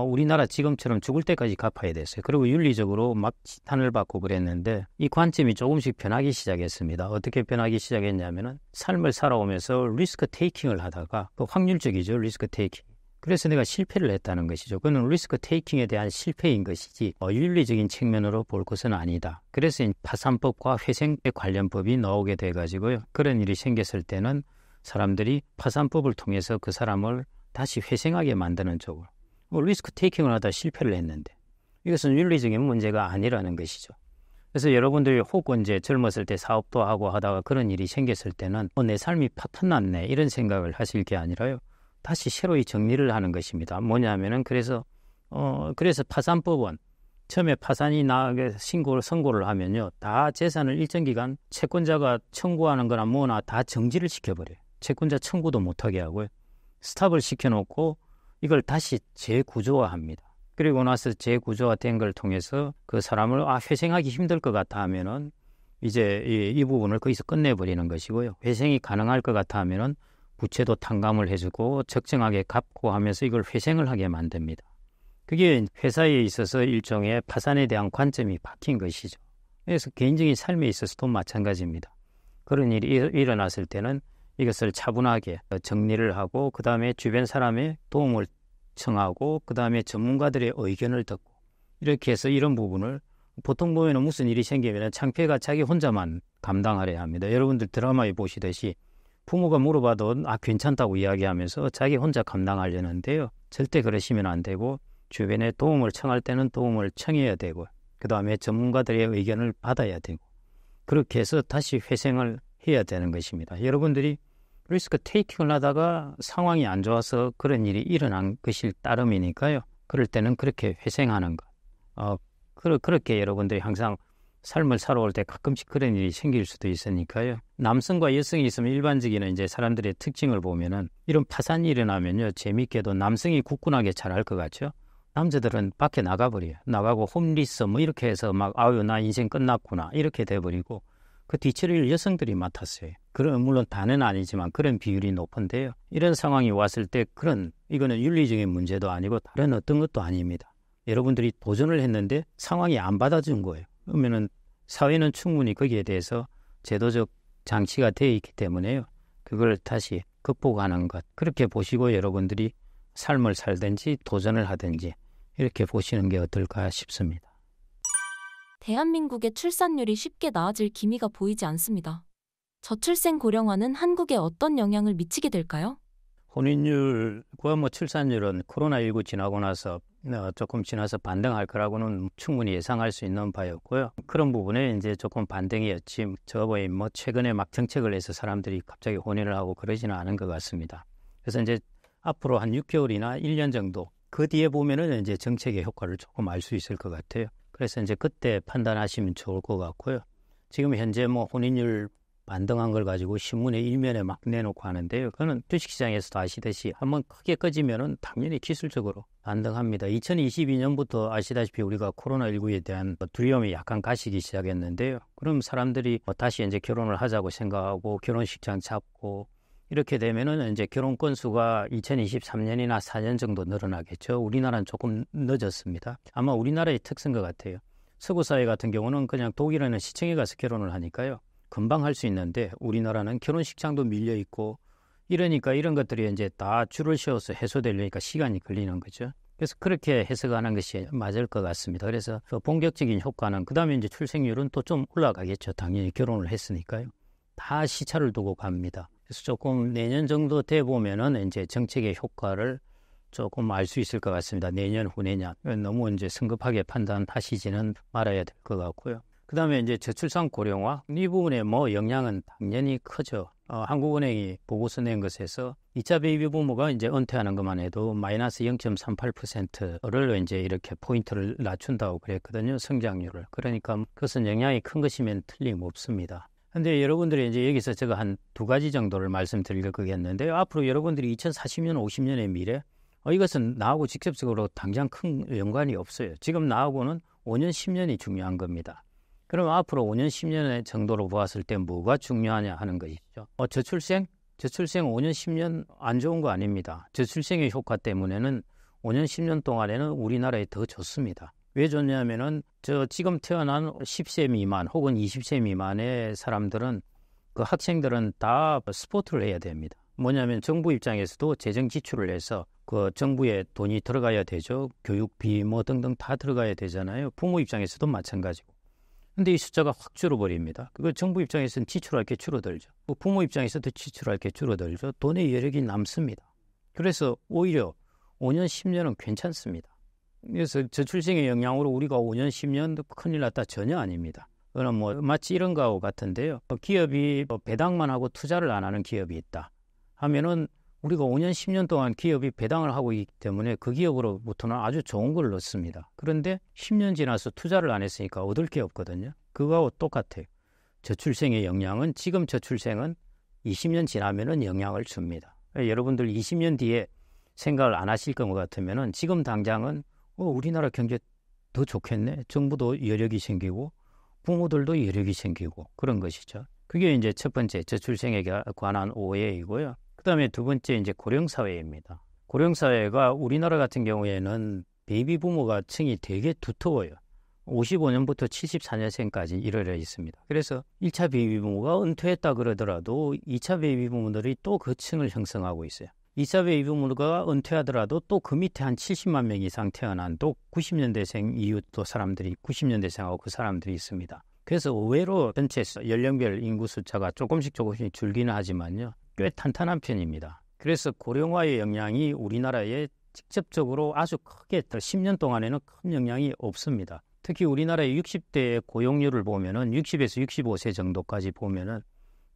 Speaker 1: 우리나라 지금처럼 죽을 때까지 갚아야 됐어요. 그리고 윤리적으로 막 지탄을 받고 그랬는데 이 관점이 조금씩 변하기 시작했습니다. 어떻게 변하기 시작했냐면은 삶을 살아오면서 리스크 테이킹을 하다가 확률적이죠. 리스크 테이킹. 그래서 내가 실패를 했다는 것이죠. 그건 리스크 테이킹에 대한 실패인 것이지 윤리적인 측면으로 볼 것은 아니다. 그래서 파산법과 회생 관련 법이 나오게 돼가지고요. 그런 일이 생겼을 때는 사람들이 파산법을 통해서 그 사람을 다시 회생하게 만드는 쪽으로 리스크 테이킹을 하다 실패를 했는데 이것은 윤리적인 문제가 아니라는 것이죠. 그래서 여러분들이 혹은 이제 젊었을 때 사업도 하고 하다가 그런 일이 생겼을 때는 내 삶이 파탄났네 이런 생각을 하실 게 아니라요. 다시 새로이 정리를 하는 것입니다. 뭐냐면은 그래서 파산법은 처음에 파산이 나게 선고를 하면요. 다 재산을 일정 기간 채권자가 청구하는 거나 뭐나 다 정지를 시켜버려요. 채권자 청구도 못하게 하고요. 스탑을 시켜놓고 이걸 다시 재구조화합니다. 그리고 나서 재구조화된 걸 통해서 그 사람을 회생하기 힘들 것 같아 하면은 이제 이 부분을 거기서 끝내버리는 것이고요. 회생이 가능할 것 같아 하면은 부채도 탕감을 해주고 적정하게 갚고 하면서 이걸 회생을 하게 만듭니다. 그게 회사에 있어서 일종의 파산에 대한 관점이 바뀐 것이죠. 그래서 개인적인 삶에 있어서도 마찬가지입니다. 그런 일이 일어났을 때는 이것을 차분하게 정리를 하고 그 다음에 주변 사람의 도움을 청하고 그 다음에 전문가들의 의견을 듣고 이렇게 해서 이런 부분을 보통 보면 무슨 일이 생기면 창피해가 자기 혼자만 감당하려 합니다. 여러분들 드라마에 보시듯이 부모가 물어봐도 괜찮다고 이야기하면서 자기 혼자 감당하려는데요. 절대 그러시면 안 되고 주변에 도움을 청할 때는 도움을 청해야 되고 그 다음에 전문가들의 의견을 받아야 되고 그렇게 해서 다시 회생을 해야 되는 것입니다. 여러분들이 리스크 테이킹을 하다가 상황이 안 좋아서 그런 일이 일어난 것일 따름이니까요. 그럴 때는 그렇게 회생하는 것. 그렇게 여러분들이 항상 삶을 살아올 때 가끔씩 그런 일이 생길 수도 있으니까요. 남성과 여성이 있으면 일반적인 이제 사람들의 특징을 보면은 이런 파산이 일어나면요. 재밌게도 남성이 굳건하게 잘할 것 같죠. 남자들은 밖에 나가버려요. 나가고 홈리스 뭐 이렇게 해서 막 나 인생 끝났구나 이렇게 돼버리고 그 뒤처리를 여성들이 맡았어요. 물론 다는 아니지만 그런 비율이 높은데요. 이런 상황이 왔을 때 이거는 윤리적인 문제도 아니고 다른 어떤 것도 아닙니다. 여러분들이 도전을 했는데 상황이 안 받아준 거예요. 그러면은 사회는 충분히 거기에 대해서 제도적 장치가 되어 있기 때문에요. 그걸 다시 극복하는 것. 그렇게 보시고 여러분들이 삶을 살든지 도전을 하든지 이렇게 보시는 게 어떨까 싶습니다.
Speaker 2: 대한민국의 출산율이 쉽게 나아질 기미가 보이지 않습니다. 저출생 고령화는 한국에 어떤 영향을 미치게 될까요?
Speaker 1: 혼인율과 출산율은 코로나19 지나고 나서 조금 지나서 반등할 거라고는 충분히 예상할 수 있는 바였고요. 그런 부분에 이제 조금 반등이었지. 저거에 최근에 막 정책을 해서 사람들이 갑자기 혼인을 하고 그러지는 않은 것 같습니다. 그래서 이제 앞으로 한 6개월이나 1년 정도 그 뒤에 보면은 이제 정책의 효과를 조금 알 수 있을 것 같아요. 그래서 이제 그때 판단하시면 좋을 것 같고요. 지금 현재 혼인율 반등한 걸 가지고 신문에 일면에 막 내놓고 하는데요. 그거는 주식시장에서도 아시듯이 한번 크게 꺼지면은 당연히 기술적으로 반등합니다. 2022년부터 아시다시피 우리가 코로나19에 대한 두려움이 약간 가시기 시작했는데요. 그럼 사람들이 다시 이제 결혼을 하자고 생각하고 결혼식장 잡고 이렇게 되면은 이제 결혼 건수가 2023년이나 4년 정도 늘어나겠죠. 우리나라는 조금 늦었습니다. 아마 우리나라의 특성인 것 같아요. 서구 사회 같은 경우는 그냥 독일에는 시청에 가서 결혼을 하니까요. 금방 할 수 있는데 우리나라는 결혼식장도 밀려 있고 이러니까 이런 것들이 이제 다 줄을 세워서 해소되려니까 시간이 걸리는 거죠. 그래서 그렇게 해석하는 것이 맞을 것 같습니다. 그래서 본격적인 효과는 그다음에 이제 출생률은 또 좀 올라가겠죠. 당연히 결혼을 했으니까요. 다 시차를 두고 갑니다. 그래서 조금 내년 정도 돼 보면은 이제 정책의 효과를 조금 알 수 있을 것 같습니다. 내년 후내년 너무 이제 성급하게 판단하시지는 말아야 될 것 같고요. 그다음에 이제 저출산 고령화 이 부분에 뭐 영향은 당연히 크죠. 한국은행이 보고서 낸 것에서 2차 베이비 부모가 이제 은퇴하는 것만 해도 마이너스 0.38%를 이제 이렇게 포인트를 낮춘다고 그랬거든요. 성장률을. 그러니까 그것은 영향이 큰 것이면 틀림없습니다. 근데 여러분들이 이제 여기서 제가 한 두 가지 정도를 말씀드릴 거겠는데요. 앞으로 여러분들이 2040년, 50년의 미래, 이것은 나하고 직접적으로 당장 큰 연관이 없어요. 지금 나하고는 5년, 10년이 중요한 겁니다. 그럼 앞으로 5년, 10년 정도로 보았을 때 뭐가 중요하냐 하는 것이죠. 저출생 5년, 10년 안 좋은 거 아닙니다. 저출생의 효과 때문에는 5년, 10년 동안에는 우리나라에 더 좋습니다. 왜 좋냐면은 지금 태어난 10세 미만 혹은 20세 미만의 사람들은 그 학생들은 다 스포츠를 해야 됩니다. 뭐냐면 정부 입장에서도 재정 지출을 해서 그 정부에 돈이 들어가야 되죠. 교육비 뭐 등등 다 들어가야 되잖아요. 부모 입장에서도 마찬가지고. 근데 이 숫자가 확 줄어버립니다. 그거 정부 입장에서는 지출할 게 줄어들죠. 부모 입장에서도 지출할 게 줄어들죠. 돈의 여력이 남습니다. 그래서 오히려 5년, 10년은 괜찮습니다. 그래서 저출생의 영향으로 우리가 5년, 10년 큰일 났다 전혀 아닙니다. 그건 뭐 마치 이런 거하고 같은데요. 기업이 배당만 하고 투자를 안 하는 기업이 있다 하면은 우리가 5년, 10년 동안 기업이 배당을 하고 있기 때문에 그 기업으로부터는 아주 좋은 걸 넣습니다. 그런데 10년 지나서 투자를 안 했으니까 얻을 게 없거든요. 그거하고 똑같아요. 저출생의 영향은 지금 저출생은 20년 지나면은 영향을 줍니다. 여러분들 20년 뒤에 생각을 안 하실 것 같으면은 지금 당장은 우리나라 경제 더 좋겠네. 정부도 여력이 생기고 부모들도 여력이 생기고 그런 것이죠. 그게 이제 첫 번째 저출생에 관한 오해이고요. 그다음에 두 번째 이제 고령사회입니다. 고령사회가 우리나라 같은 경우에는 베이비 부모가 층이 되게 두터워요. 55년부터 74년생까지 이르러 있습니다. 그래서 1차 베이비 부모가 은퇴했다 그러더라도 2차 베이비 부모들이 또 그 층을 형성하고 있어요. 2차 베이비 부모가 은퇴하더라도 또 그 밑에 한 70만 명 이상 태어난 또 90년대생 이후 또 사람들이 90년대생하고 그 사람들이 있습니다. 그래서 의외로 전체 연령별 인구 숫자가 조금씩 줄기는 하지만요. 꽤 탄탄한 편입니다. 그래서 고령화의 영향이 우리나라에 직접적으로 아주 크게 10년 동안에는 큰 영향이 없습니다. 특히 우리나라의 60대의 고용률을 보면은 60에서 65세 정도까지 보면은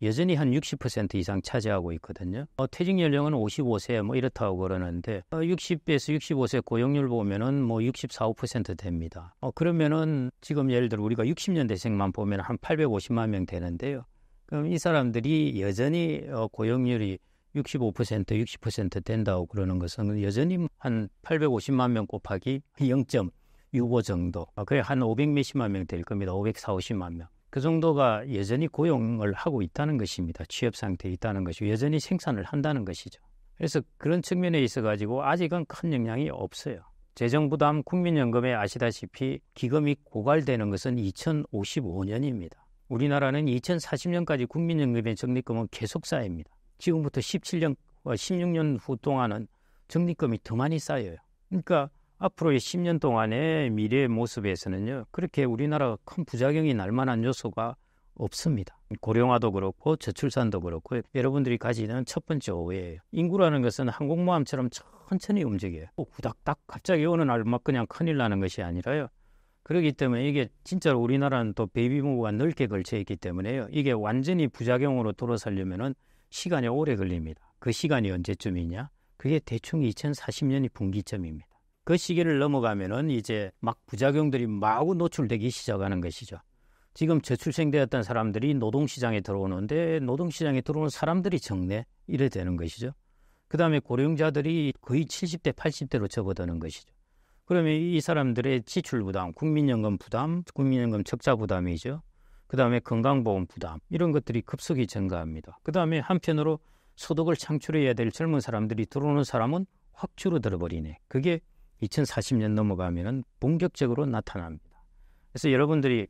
Speaker 1: 여전히 한 60% 이상 차지하고 있거든요. 퇴직 연령은 55세 뭐 이렇다고 그러는데 60에서 65세 고용률 보면은 뭐 64, 5% 됩니다. 그러면은 지금 예를 들어 우리가 60년대생만 보면 한 850만 명 되는데요. 그럼 이 사람들이 여전히 고용률이 65%, 60% 된다고 그러는 것은 여전히 한 850만 명 곱하기 0.65 정도. 그래 한 500몇십만 명 될 겁니다. 540, 50만 명. 그 정도가 여전히 고용을 하고 있다는 것입니다. 취업 상태에 있다는 것이고 여전히 생산을 한다는 것이죠. 그래서 그런 측면에 있어가지고 아직은 큰 영향이 없어요. 재정부담 국민연금에 아시다시피 기금이 고갈되는 것은 2055년입니다. 우리나라는 2040년까지 국민연금의 적립금은 계속 쌓입니다. 지금부터 17년, 16년 후 동안은 적립금이 더 많이 쌓여요. 그러니까 앞으로의 10년 동안의 미래의 모습에서는요. 그렇게 우리나라가 큰 부작용이 날 만한 요소가 없습니다. 고령화도 그렇고 저출산도 그렇고 여러분들이 가지는 첫 번째 오해예요. 인구라는 것은 항공모함처럼 천천히 움직여요. 후닥닥 갑자기 어느 날 막 그냥 큰일 나는 것이 아니라요. 그렇기 때문에 이게 진짜로 우리나라는 또 베이비부모가 넓게 걸쳐 있기 때문에요. 이게 완전히 부작용으로 돌아서려면은 시간이 오래 걸립니다. 그 시간이 언제쯤이냐? 그게 대충 2040년이 분기점입니다. 그 시기를 넘어가면은 이제 막 부작용들이 마구 노출되기 시작하는 것이죠. 지금 저출생되었던 사람들이 노동시장에 들어오는데 노동시장에 들어오는 사람들이 적네 이래 되는 것이죠. 그 다음에 고령자들이 거의 70대, 80대로 접어드는 것이죠. 그러면 이 사람들의 지출 부담, 국민연금 부담, 국민연금 적자 부담이죠. 그 다음에 건강보험 부담 이런 것들이 급속히 증가합니다. 그 다음에 한편으로 소득을 창출해야 될 젊은 사람들이 들어오는 사람은 확 줄어들어 버리네. 그게 2040년 넘어가면은 본격적으로 나타납니다. 그래서 여러분들이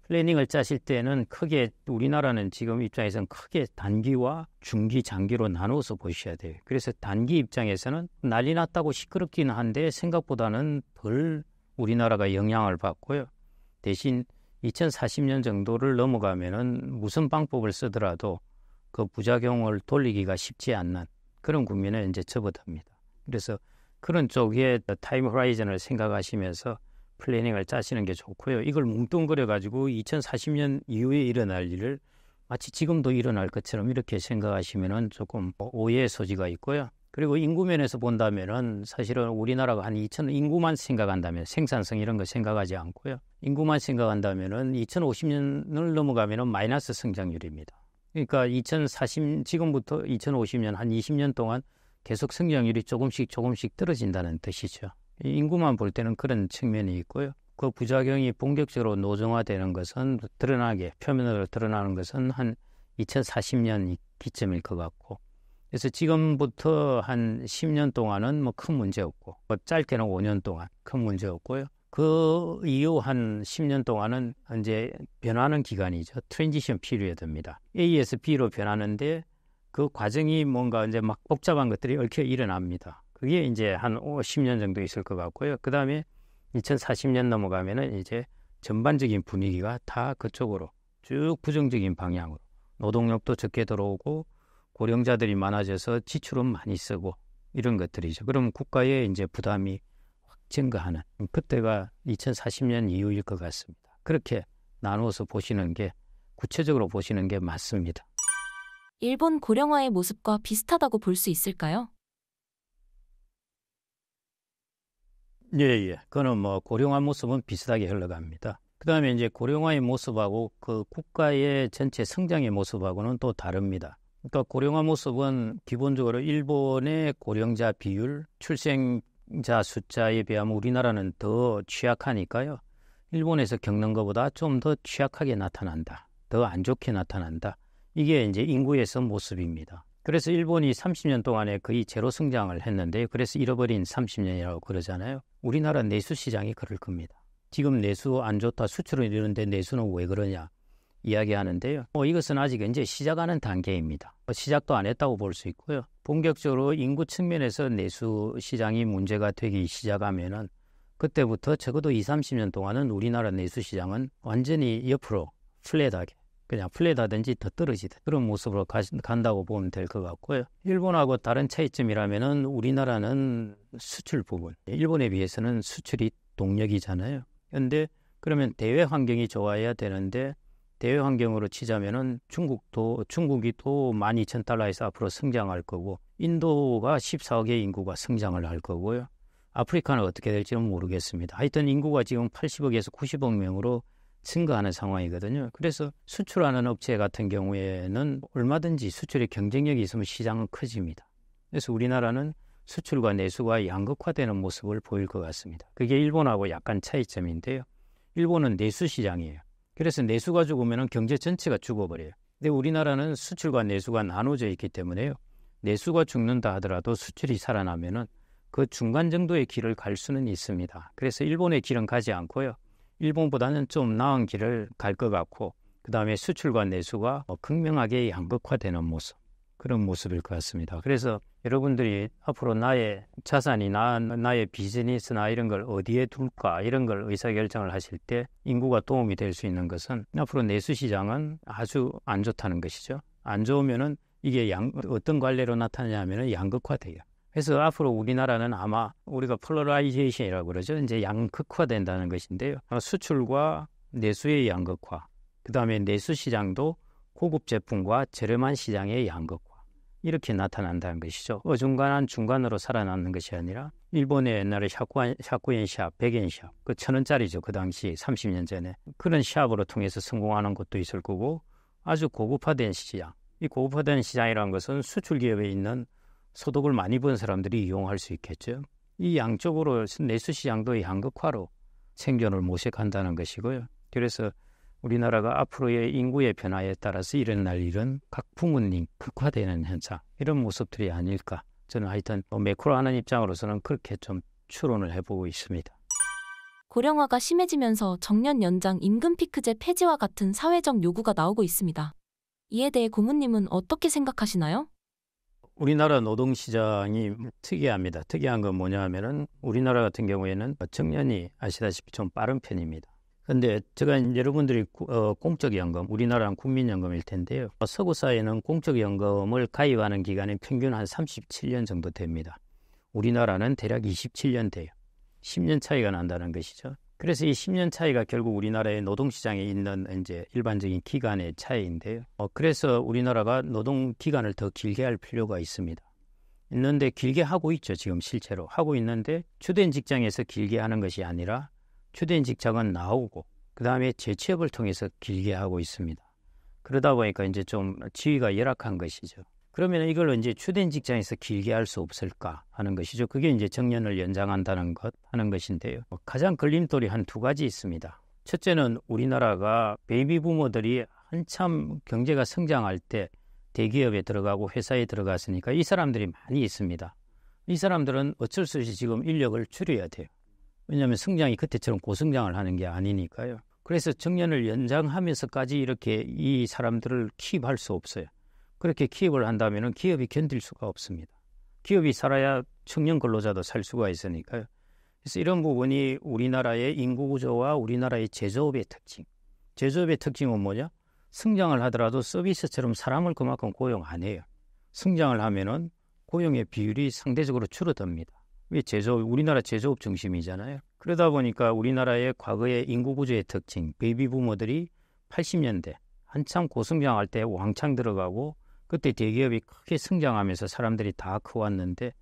Speaker 1: 플래닝을 짜실 때는 크게 우리나라는 지금 입장에서는 크게 단기와 중기, 장기로 나누어서 보셔야 돼요. 그래서 단기 입장에서는 난리 났다고 시끄럽긴 한데 생각보다는 덜 우리나라가 영향을 받고요. 대신 2040년 정도를 넘어가면은 무슨 방법을 쓰더라도 그 부작용을 돌리기가 쉽지 않는 그런 국면에 이제 접어듭니다. 그래서 그런 쪽에 타임 호라이즌을 생각하시면서 플래닝을 짜시는 게 좋고요. 이걸 뭉뚱그려 가지고 2040년 이후에 일어날 일을 마치 지금도 일어날 것처럼 이렇게 생각하시면은 조금 오해의 소지가 있고요. 그리고 인구 면에서 본다면은 사실은 우리나라가 한 2천 인구만 생각한다면 생산성 이런 거 생각하지 않고요. 인구만 생각한다면은 2050년을 넘어가면은 마이너스 성장률입니다. 그러니까 지금부터 2050년 한 20년 동안 계속 성장률이 조금씩 떨어진다는 뜻이죠. 인구만 볼 때는 그런 측면이 있고요. 그 부작용이 본격적으로 노정화되는 것은 표면으로 드러나는 것은 한 2040년 기점일 것 같고, 그래서 지금부터 한 10년 동안은 뭐 큰 문제 없고, 짧게는 5년 동안 큰 문제 없고요. 그 이후 한 10년 동안은 이제 변하는 기간이죠. 트랜지션 피리어드입니다. A에서 B로 변하는데 그 과정이 뭔가 이제 막 복잡한 것들이 얽혀 일어납니다. 그게 이제 한 10년 정도 있을 것 같고요. 그 다음에 2040년 넘어가면은 이제 전반적인 분위기가 다 그쪽으로 쭉 부정적인 방향으로 노동력도 적게 들어오고 고령자들이 많아져서 지출은 많이 쓰고 이런 것들이죠. 그럼 국가의 이제 부담이 확 증가하는 그때가 2040년 이후일 것 같습니다. 그렇게 나누어서 보시는 게 구체적으로 보시는 게 맞습니다.
Speaker 2: 일본 고령화의 모습과 비슷하다고 볼 수 있을까요?
Speaker 1: 예. 그거는 뭐 고령화 모습은 비슷하게 흘러갑니다. 그 다음에 이제 고령화의 모습하고 그 국가의 전체 성장의 모습하고는 또 다릅니다. 그러니까 고령화 모습은 기본적으로 일본의 고령자 비율, 출생자 숫자에 비하면 우리나라는 더 취약하니까요. 일본에서 겪는 것보다 좀 더 취약하게 나타난다. 더 안 좋게 나타난다. 이게 이제 인구에서 모습입니다. 그래서 일본이 30년 동안에 거의 제로 성장을 했는데 그래서 잃어버린 30년이라고 그러잖아요. 우리나라 내수 시장이 그럴 겁니다. 지금 내수 안 좋다, 수출은 이러는데 내수는 왜 그러냐 이야기하는데요. 이것은 아직 이제 시작하는 단계입니다. 시작도 안 했다고 볼 수 있고요. 본격적으로 인구 측면에서 내수 시장이 문제가 되기 시작하면은 그때부터 적어도 20-30년 동안은 우리나라 내수 시장은 완전히 옆으로 플랫하게 그냥 플랫하든지 더 떨어지든 그런 모습으로 간다고 보면 될 것 같고요. 일본하고 다른 차이점이라면은 우리나라는 수출 부분, 일본에 비해서는 수출이 동력이잖아요. 그런데 그러면 대외 환경이 좋아야 되는데 대외 환경으로 치자면은 중국이 또 12,000달러에서 앞으로 성장할 거고 인도가 14억의 인구가 성장을 할 거고요. 아프리카는 어떻게 될지는 모르겠습니다. 하여튼 인구가 지금 80억에서 90억 명으로 증가하는 상황이거든요. 그래서 수출하는 업체 같은 경우에는 얼마든지 수출의 경쟁력이 있으면 시장은 커집니다. 그래서 우리나라는 수출과 내수가 양극화되는 모습을 보일 것 같습니다. 그게 일본하고 약간 차이점인데요. 일본은 내수 시장이에요. 그래서 내수가 죽으면 경제 전체가 죽어버려요. 근데 우리나라는 수출과 내수가 나눠져 있기 때문에요. 내수가 죽는다 하더라도 수출이 살아나면은 그 중간 정도의 길을 갈 수는 있습니다. 그래서 일본의 길은 가지 않고요. 일본보다는 좀 나은 길을 갈 것 같고 그 다음에 수출과 내수가 극명하게 양극화되는 모습 그런 모습일 것 같습니다. 그래서 여러분들이 앞으로 나의 자산이나 나의 비즈니스나 이런 걸 어디에 둘까 이런 걸 의사결정을 하실 때 인구가 도움이 될 수 있는 것은 앞으로 내수 시장은 아주 안 좋다는 것이죠. 안 좋으면은 이게 어떤 관례로 나타나냐면은 양극화돼요. 그래서 앞으로 우리나라는 아마 우리가 폴러라이제이션이라고 그러죠. 이제 양극화된다는 것인데요. 수출과 내수의 양극화, 그 다음에 내수 시장도 고급 제품과 저렴한 시장의 양극화 이렇게 나타난다는 것이죠. 어중간한 중간으로 살아남는 것이 아니라 일본의 옛날에 샤쿠엔샵, 백엔샵, 그 1,000원짜리죠. 그 당시 30년 전에 그런 샵으로 통해서 성공하는 것도 있을 거고 아주 고급화된 시장. 이 고급화된 시장이라는 것은 수출 기업에 있는 소득을 많이 번 사람들이 이용할 수 있겠죠. 이 양쪽으로 내수 시장도 양극화로 생존을 모색한다는 것이고요. 그래서 우리나라가 앞으로의 인구의 변화에 따라서 일어날 일은 각 부문이 극화되는 현상 이런 모습들이 아닐까. 저는 하여튼 매크로하는 입장으로서는 그렇게 좀 추론을 해보고 있습니다.
Speaker 2: 고령화가 심해지면서 정년 연장 임금 피크제 폐지와 같은 사회적 요구가 나오고 있습니다. 이에 대해 고문님은 어떻게 생각하시나요?
Speaker 1: 우리나라 노동시장이 특이합니다. 특이한 건 뭐냐 하면은 우리나라 같은 경우에는 정년이 아시다시피 좀 빠른 편입니다. 그런데 제가 여러분들이 공적연금, 우리나라는 국민연금일 텐데요. 서구 사회는 공적연금을 가입하는 기간이 평균 한 37년 정도 됩니다. 우리나라는 대략 27년 돼요. 10년 차이가 난다는 것이죠. 그래서 이 10년 차이가 결국 우리나라의 노동시장에 있는 이제 일반적인 기간의 차이인데요. 그래서 우리나라가 노동기간을 더 길게 할 필요가 있습니다. 있는데 길게 하고 있죠. 지금 실제로 하고 있는데 주된 직장에서 길게 하는 것이 아니라 주된 직장은 나오고 그 다음에 재취업을 통해서 길게 하고 있습니다. 그러다 보니까 이제 좀 지위가 열악한 것이죠. 그러면 이걸 이제 주된 직장에서 길게 할 수 없을까 하는 것이죠. 그게 이제 정년을 연장한다는 것 하는 것인데요. 가장 걸림돌이 한 두 가지 있습니다. 첫째는 우리나라가 베이비 부모들이 한참 경제가 성장할 때 대기업에 들어가고 회사에 들어갔으니까 이 사람들이 많이 있습니다. 이 사람들은 어쩔 수 없이 지금 인력을 줄여야 돼요. 왜냐하면 성장이 그때처럼 고성장을 하는 게 아니니까요. 그래서 정년을 연장하면서까지 이렇게 이 사람들을 킵할 수 없어요. 그렇게 킵을 한다면 기업이 견딜 수가 없습니다. 기업이 살아야 청년 근로자도 살 수가 있으니까요. 그래서 이런 부분이 우리나라의 인구 구조와 우리나라의 제조업의 특징. 제조업의 특징은 뭐냐? 성장을 하더라도 서비스처럼 사람을 그만큼 고용 안 해요. 성장을 하면은 고용의 비율이 상대적으로 줄어듭니다. 왜 우리나라 제조업 중심이잖아요. 그러다 보니까 우리나라의 과거의 인구 구조의 특징, 베이비 부모들이 80년대 한참 고성장할 때 왕창 들어가고 그때 대기업이 크게 성장하면서 사람들이 다 커왔는데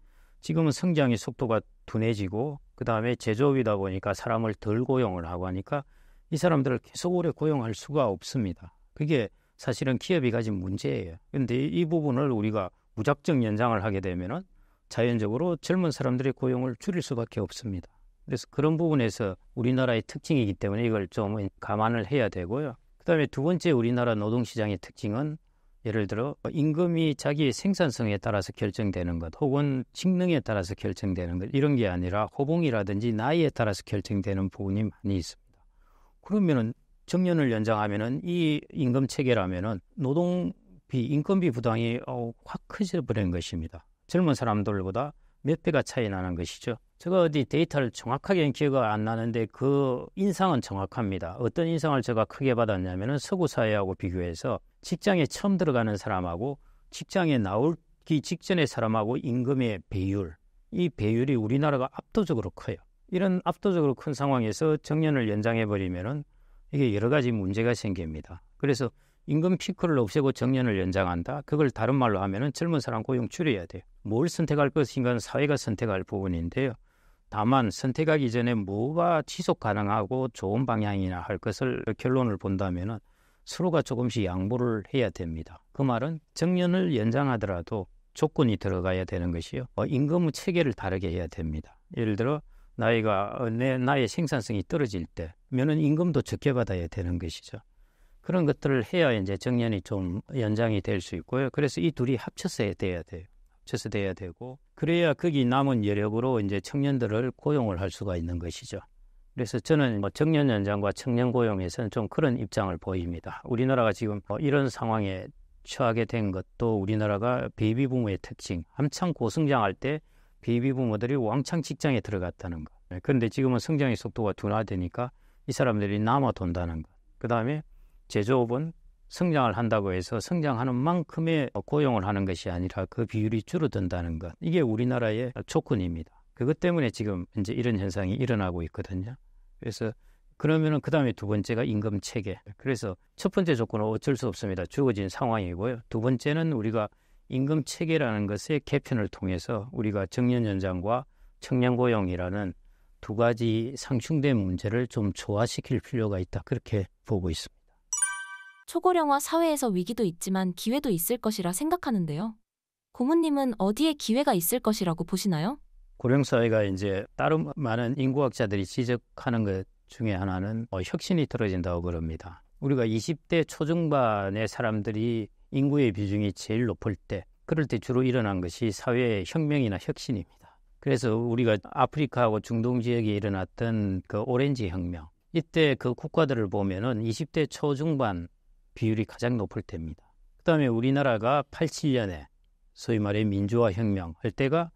Speaker 1: 지금은 성장의 속도가 둔해지고 그 다음에 제조업이다 보니까 사람을 덜 고용을 하고 하니까 이 사람들을 계속 오래 고용할 수가 없습니다. 그게 사실은 기업이 가진 문제예요. 그런데 이 부분을 우리가 무작정 연장을 하게 되면은 자연적으로 젊은 사람들의 고용을 줄일 수밖에 없습니다. 그래서 그런 부분에서 우리나라의 특징이기 때문에 이걸 좀 감안을 해야 되고요. 그 다음에 두 번째 우리나라 노동시장의 특징은 예를 들어 임금이 자기의 생산성에 따라서 결정되는 것 혹은 직능에 따라서 결정되는 것 이런 게 아니라 호봉이라든지 나이에 따라서 결정되는 부분이 많이 있습니다. 그러면은 정년을 연장하면은 이 임금 체계라면은 노동비, 인건비 부담이 확 커져 버린 것입니다. 젊은 사람들보다 몇 배가 차이 나는 것이죠. 제가 어디 데이터를 정확하게는 기억이 안 나는데 그 인상은 정확합니다. 어떤 인상을 제가 크게 받았냐면은 서구 사회하고 비교해서 직장에 처음 들어가는 사람하고 직장에 나오기 직전의 사람하고 임금의 배율, 이 배율이 우리나라가 압도적으로 커요. 이런 압도적으로 큰 상황에서 정년을 연장해버리면은 이게 여러 가지 문제가 생깁니다. 그래서 임금 피크를 없애고 정년을 연장한다. 그걸 다른 말로 하면은 젊은 사람 고용 줄여야 돼요. 뭘 선택할 것인가는 사회가 선택할 부분인데요. 다만 선택하기 전에 뭐가 지속 가능하고 좋은 방향이나 할 것을 결론을 본다면은 서로가 조금씩 양보를 해야 됩니다. 그 말은 정년을 연장하더라도 조건이 들어가야 되는 것이요. 임금 체계를 다르게 해야 됩니다. 예를 들어 나의 생산성이 떨어질 때면은 임금도 적게 받아야 되는 것이죠. 그런 것들을 해야 이제 정년이 좀 연장이 될 수 있고요. 그래서 이 둘이 합쳐서 돼야 돼요. 합쳐서 돼야 되고 그래야 거기 남은 여력으로 이제 청년들을 고용을 할 수가 있는 것이죠. 그래서 저는 정년 연장과 청년 고용에서는 좀 그런 입장을 보입니다. 우리나라가 지금 이런 상황에 처하게 된 것도 우리나라가 베이비 부모의 특징, 한창 고성장할 때 베이비 부모들이 왕창 직장에 들어갔다는 것. 그런데 지금은 성장의 속도가 둔화되니까 이 사람들이 남아 돈다는 것. 그 다음에 제조업은 성장을 한다고 해서 성장하는 만큼의 고용을 하는 것이 아니라 그 비율이 줄어든다는 것. 이게 우리나라의 조건입니다. 그것 때문에 지금 이제 이런 현상이 일어나고 있거든요. 그래서 그러면은 그 다음에 두 번째가 임금 체계. 그래서 첫 번째 조건은 어쩔 수 없습니다. 주어진 상황이고요. 두 번째는 우리가 임금 체계라는 것의 개편을 통해서 우리가 정년 연장과 청년 고용이라는 두 가지 상충된 문제를 좀 조화시킬 필요가 있다. 그렇게 보고 있습니다.
Speaker 2: 초고령화 사회에서 위기도 있지만 기회도 있을 것이라 생각하는데요. 고모님은 어디에 기회가 있을 것이라고 보시나요?
Speaker 1: 고령사회가 이제 다른 많은 인구학자들이 지적하는 것 중에 하나는 혁신이 떨어진다고 그럽니다. 우리가 20대 초중반의 사람들이 인구의 비중이 제일 높을 때, 그럴 때 주로 일어난 것이 사회의 혁명이나 혁신입니다. 그래서 우리가 아프리카하고 중동 지역에 일어났던 그 오렌지 혁명, 이때 그 국가들을 보면은 20대 초중반 비율이 가장 높을 때입니다. 그 다음에 우리나라가 87년에 소위 말해 민주화 혁명 할 때가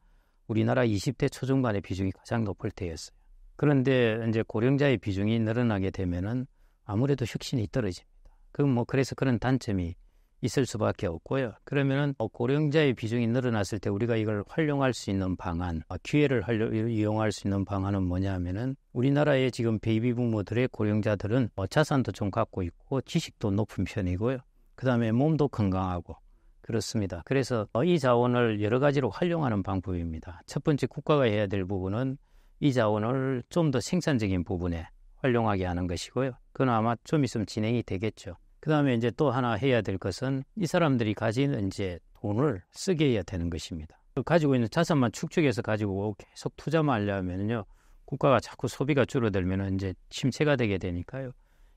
Speaker 1: 우리나라 20대 초중반의 비중이 가장 높을 때였어요. 그런데 이제 고령자의 비중이 늘어나게 되면은 아무래도 혁신이 떨어집니다. 그래서 그런 단점이 있을 수밖에 없고요. 그러면은 고령자의 비중이 늘어났을 때 우리가 이걸 활용할 수 있는 방안, 기회를 이용할 수 있는 방안은 뭐냐면은 우리나라의 지금 베이비 부모들의 고령자들은 자산도 좀 갖고 있고 지식도 높은 편이고요. 그다음에 몸도 건강하고 그렇습니다. 그래서 이 자원을 여러 가지로 활용하는 방법입니다. 첫 번째 국가가 해야 될 부분은 이 자원을 좀 더 생산적인 부분에 활용하게 하는 것이고요. 그건 아마 좀 있으면 진행이 되겠죠. 그 다음에 이제 또 하나 해야 될 것은 이 사람들이 가진 이제 돈을 쓰게 해야 되는 것입니다. 가지고 있는 자산만 축적해서 가지고 계속 투자만 하려면요. 국가가 자꾸 소비가 줄어들면 이제 침체가 되게 되니까요.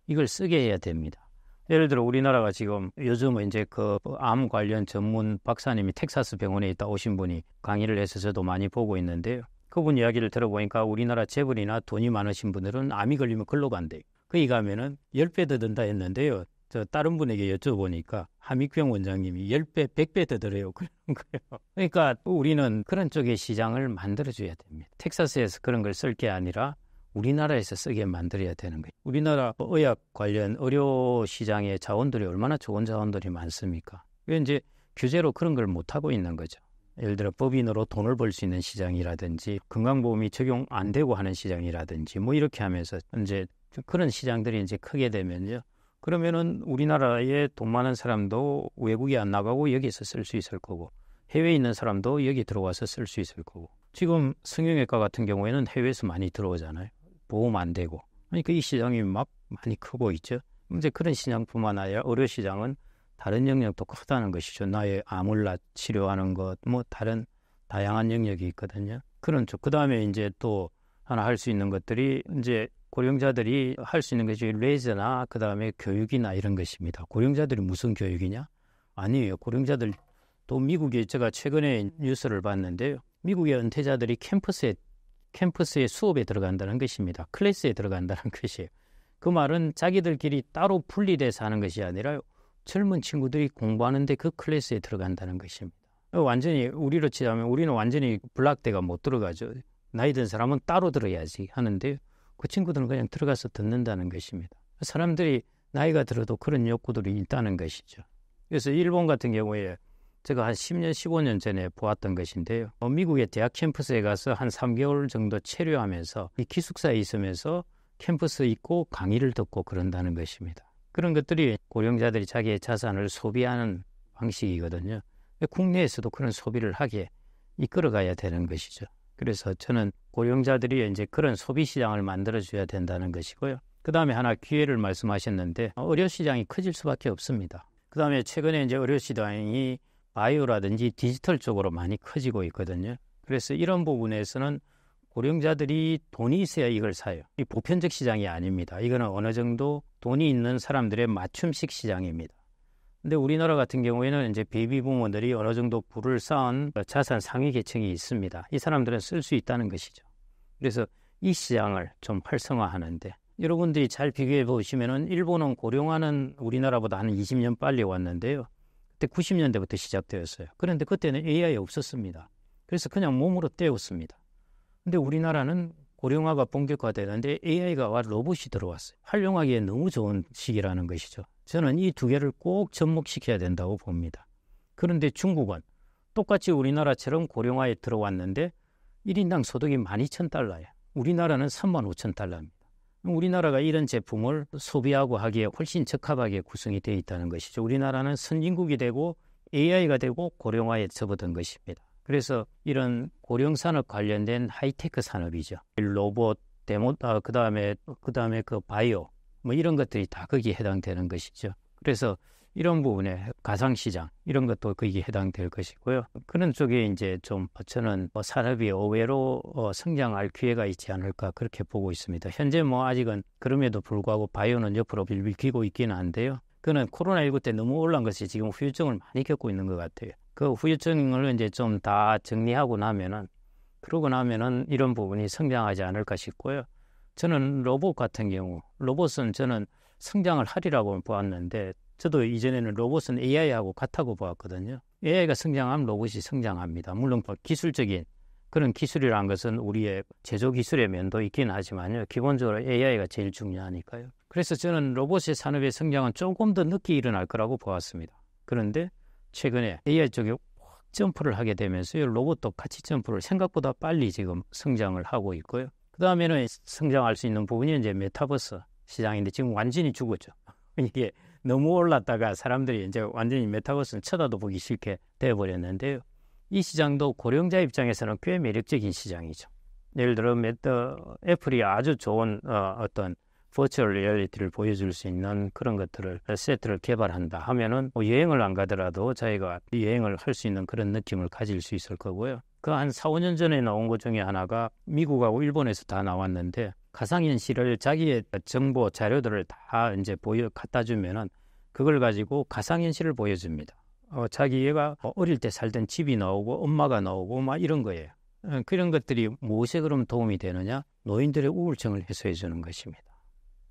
Speaker 1: 이걸 쓰게 해야 됩니다. 예를 들어 우리나라가 지금 요즘은 이제 그 암 관련 전문 박사님이 텍사스 병원에 있다 오신 분이 강의를 해서 저도 많이 보고 있는데요. 그분 이야기를 들어보니까 우리나라 재벌이나 돈이 많으신 분들은 암이 걸리면 글로 간대요. 거기 가면은 10배 더 든다 했는데요. 저 다른 분에게 여쭤보니까 함익병 원장님이 10배, 100배 더 들어요. 그런 거예요. 그러니까 우리는 그런 쪽의 시장을 만들어줘야 됩니다. 텍사스에서 그런 걸 쓸 게 아니라 우리나라에서 쓰게 만들어야 되는 거예요. 우리나라 의학 관련 의료 시장의 자원들이 얼마나 좋은 자원들이 많습니까? 이제 규제로 그런 걸 못하고 있는 거죠. 예를 들어 법인으로 돈을 벌 수 있는 시장이라든지 건강보험이 적용 안 되고 하는 시장이라든지 뭐 이렇게 하면서 이제 그런 시장들이 이제 크게 되면요. 그러면은 우리나라에 돈 많은 사람도 외국에 안 나가고 여기서 쓸 수 있을 거고 해외에 있는 사람도 여기 들어와서 쓸 수 있을 거고 지금 성형외과 같은 경우에는 해외에서 많이 들어오잖아요. 보험 안 되고 그러니까 이 시장이 막 많이 크고 있죠. 이제 그런 시장뿐만 아니라 의료 시장은 다른 영역도 크다는 것이죠. 나의 암을 치료하는 것, 뭐 다른 다양한 영역이 있거든요. 그런 쪽. 그 다음에 이제 또 하나 할 수 있는 것들이 이제 고령자들이 할 수 있는 것이 레저나 그 다음에 교육이나 이런 것입니다. 고령자들이 무슨 교육이냐? 아니에요. 고령자들 또 미국에 제가 최근에 뉴스를 봤는데요. 미국의 은퇴자들이 캠퍼스에 수업에 들어간다는 것입니다. 클래스에 들어간다는 것이에요. 그 말은 자기들끼리 따로 분리돼서 하는 것이 아니라 젊은 친구들이 공부하는데 그 클래스에 들어간다는 것입니다. 완전히 우리로 치자면 우리는 완전히 블락대가 못 들어가죠. 나이 든 사람은 따로 들어야지 하는데 그 친구들은 그냥 들어가서 듣는다는 것입니다. 사람들이 나이가 들어도 그런 욕구들이 있다는 것이죠. 그래서 일본 같은 경우에 제가 한 10년, 15년 전에 보았던 것인데요. 미국의 대학 캠퍼스에 가서 한 3개월 정도 체류하면서 이 기숙사에 있으면서 캠퍼스에 있고 강의를 듣고 그런다는 것입니다. 그런 것들이 고령자들이 자기의 자산을 소비하는 방식이거든요. 국내에서도 그런 소비를 하게 이끌어가야 되는 것이죠. 그래서 저는 고령자들이 이제 그런 소비 시장을 만들어줘야 된다는 것이고요. 그 다음에 하나 기회를 말씀하셨는데 의료 시장이 커질 수밖에 없습니다. 그 다음에 최근에 이제 의료 시장이 바이오라든지 디지털 쪽으로 많이 커지고 있거든요. 그래서 이런 부분에서는 고령자들이 돈이 있어야 이걸 사요. 이 보편적 시장이 아닙니다. 이거는 어느 정도 돈이 있는 사람들의 맞춤식 시장입니다. 근데 우리나라 같은 경우에는 이제 베이비 부모들이 어느 정도 부를 쌓은 자산 상위 계층이 있습니다. 이 사람들은 쓸 수 있다는 것이죠. 그래서 이 시장을 좀 활성화하는데 여러분들이 잘 비교해 보시면은 일본은 고령화는 우리나라보다 한 20년 빨리 왔는데요. 그때 90년대부터 시작되었어요. 그런데 그때는 AI 없었습니다. 그래서 그냥 몸으로 때웠습니다. 근데 우리나라는 고령화가 본격화되는데 AI가 로봇이 들어왔어요. 활용하기에 너무 좋은 시기라는 것이죠. 저는 이 두 개를 꼭 접목시켜야 된다고 봅니다. 그런데 중국은 똑같이 우리나라처럼 고령화에 들어왔는데 1인당 소득이 12,000달러예요. 우리나라는 35,000달러입니다. 우리나라가 이런 제품을 소비하고 하기에 훨씬 적합하게 구성이 되어 있다는 것이죠. 우리나라는 선진국이 되고 AI가 되고 고령화에 접어든 것입니다. 그래서 이런 고령산업 관련된 하이테크 산업이죠. 로봇, 그다음에 그 바이오, 뭐 이런 것들이 다 거기에 해당되는 것이죠. 그래서 이런 부분에 가상시장 이런 것도 거기에 해당될 것이고요. 그런 쪽에 이제 좀 저는 산업이 의외로 성장할 기회가 있지 않을까 그렇게 보고 있습니다. 현재 뭐 아직은 그럼에도 불구하고 바이오는 옆으로 빌빌기고 있기는 한데요. 그는 코로나19 때 너무 올라온 것이 지금 후유증을 많이 겪고 있는 것 같아요. 그 후유증을 이제 좀 다 정리하고 나면은 그러고 나면은 이런 부분이 성장하지 않을까 싶고요. 저는 로봇 같은 경우 로봇은 저는 성장을 하리라고 보았는데 저도 이전에는 로봇은 AI하고 같다고 보았거든요. AI가 성장하면 로봇이 성장합니다. 물론 기술적인 그런 기술이라는 것은 우리의 제조 기술의 면도 있긴 하지만요. 기본적으로 AI가 제일 중요하니까요. 그래서 저는 로봇의 산업의 성장은 조금 더 늦게 일어날 거라고 보았습니다. 그런데 최근에 AI 쪽에 확 점프를 하게 되면서 로봇도 같이 점프를 생각보다 빨리 지금 성장을 하고 있고요. 그 다음에는 성장할 수 있는 부분이 이제 메타버스 시장인데 지금 완전히 죽었죠. 이게 너무 올랐다가 사람들이 이제 완전히 메타버스는 쳐다도 보기 싫게 되어버렸는데요. 이 시장도 고령자 입장에서는 꽤 매력적인 시장이죠. 예를 들어 애플이 아주 좋은 어떤 버추얼 리얼리티를 보여줄 수 있는 그런 것들을 세트를 개발한다 하면은 뭐 여행을 안 가더라도 자기가 여행을 할 수 있는 그런 느낌을 가질 수 있을 거고요. 그 한 4, 5년 전에 나온 것 중에 하나가 미국하고 일본에서 다 나왔는데 가상현실을 자기의 정보 자료들을 다 이제 갖다 주면은 그걸 가지고 가상현실을 보여줍니다. 자기가 어릴 때 살던 집이 나오고 엄마가 나오고 막 이런 거예요. 그런 것들이 무엇에 그럼 도움이 되느냐? 노인들의 우울증을 해소해 주는 것입니다.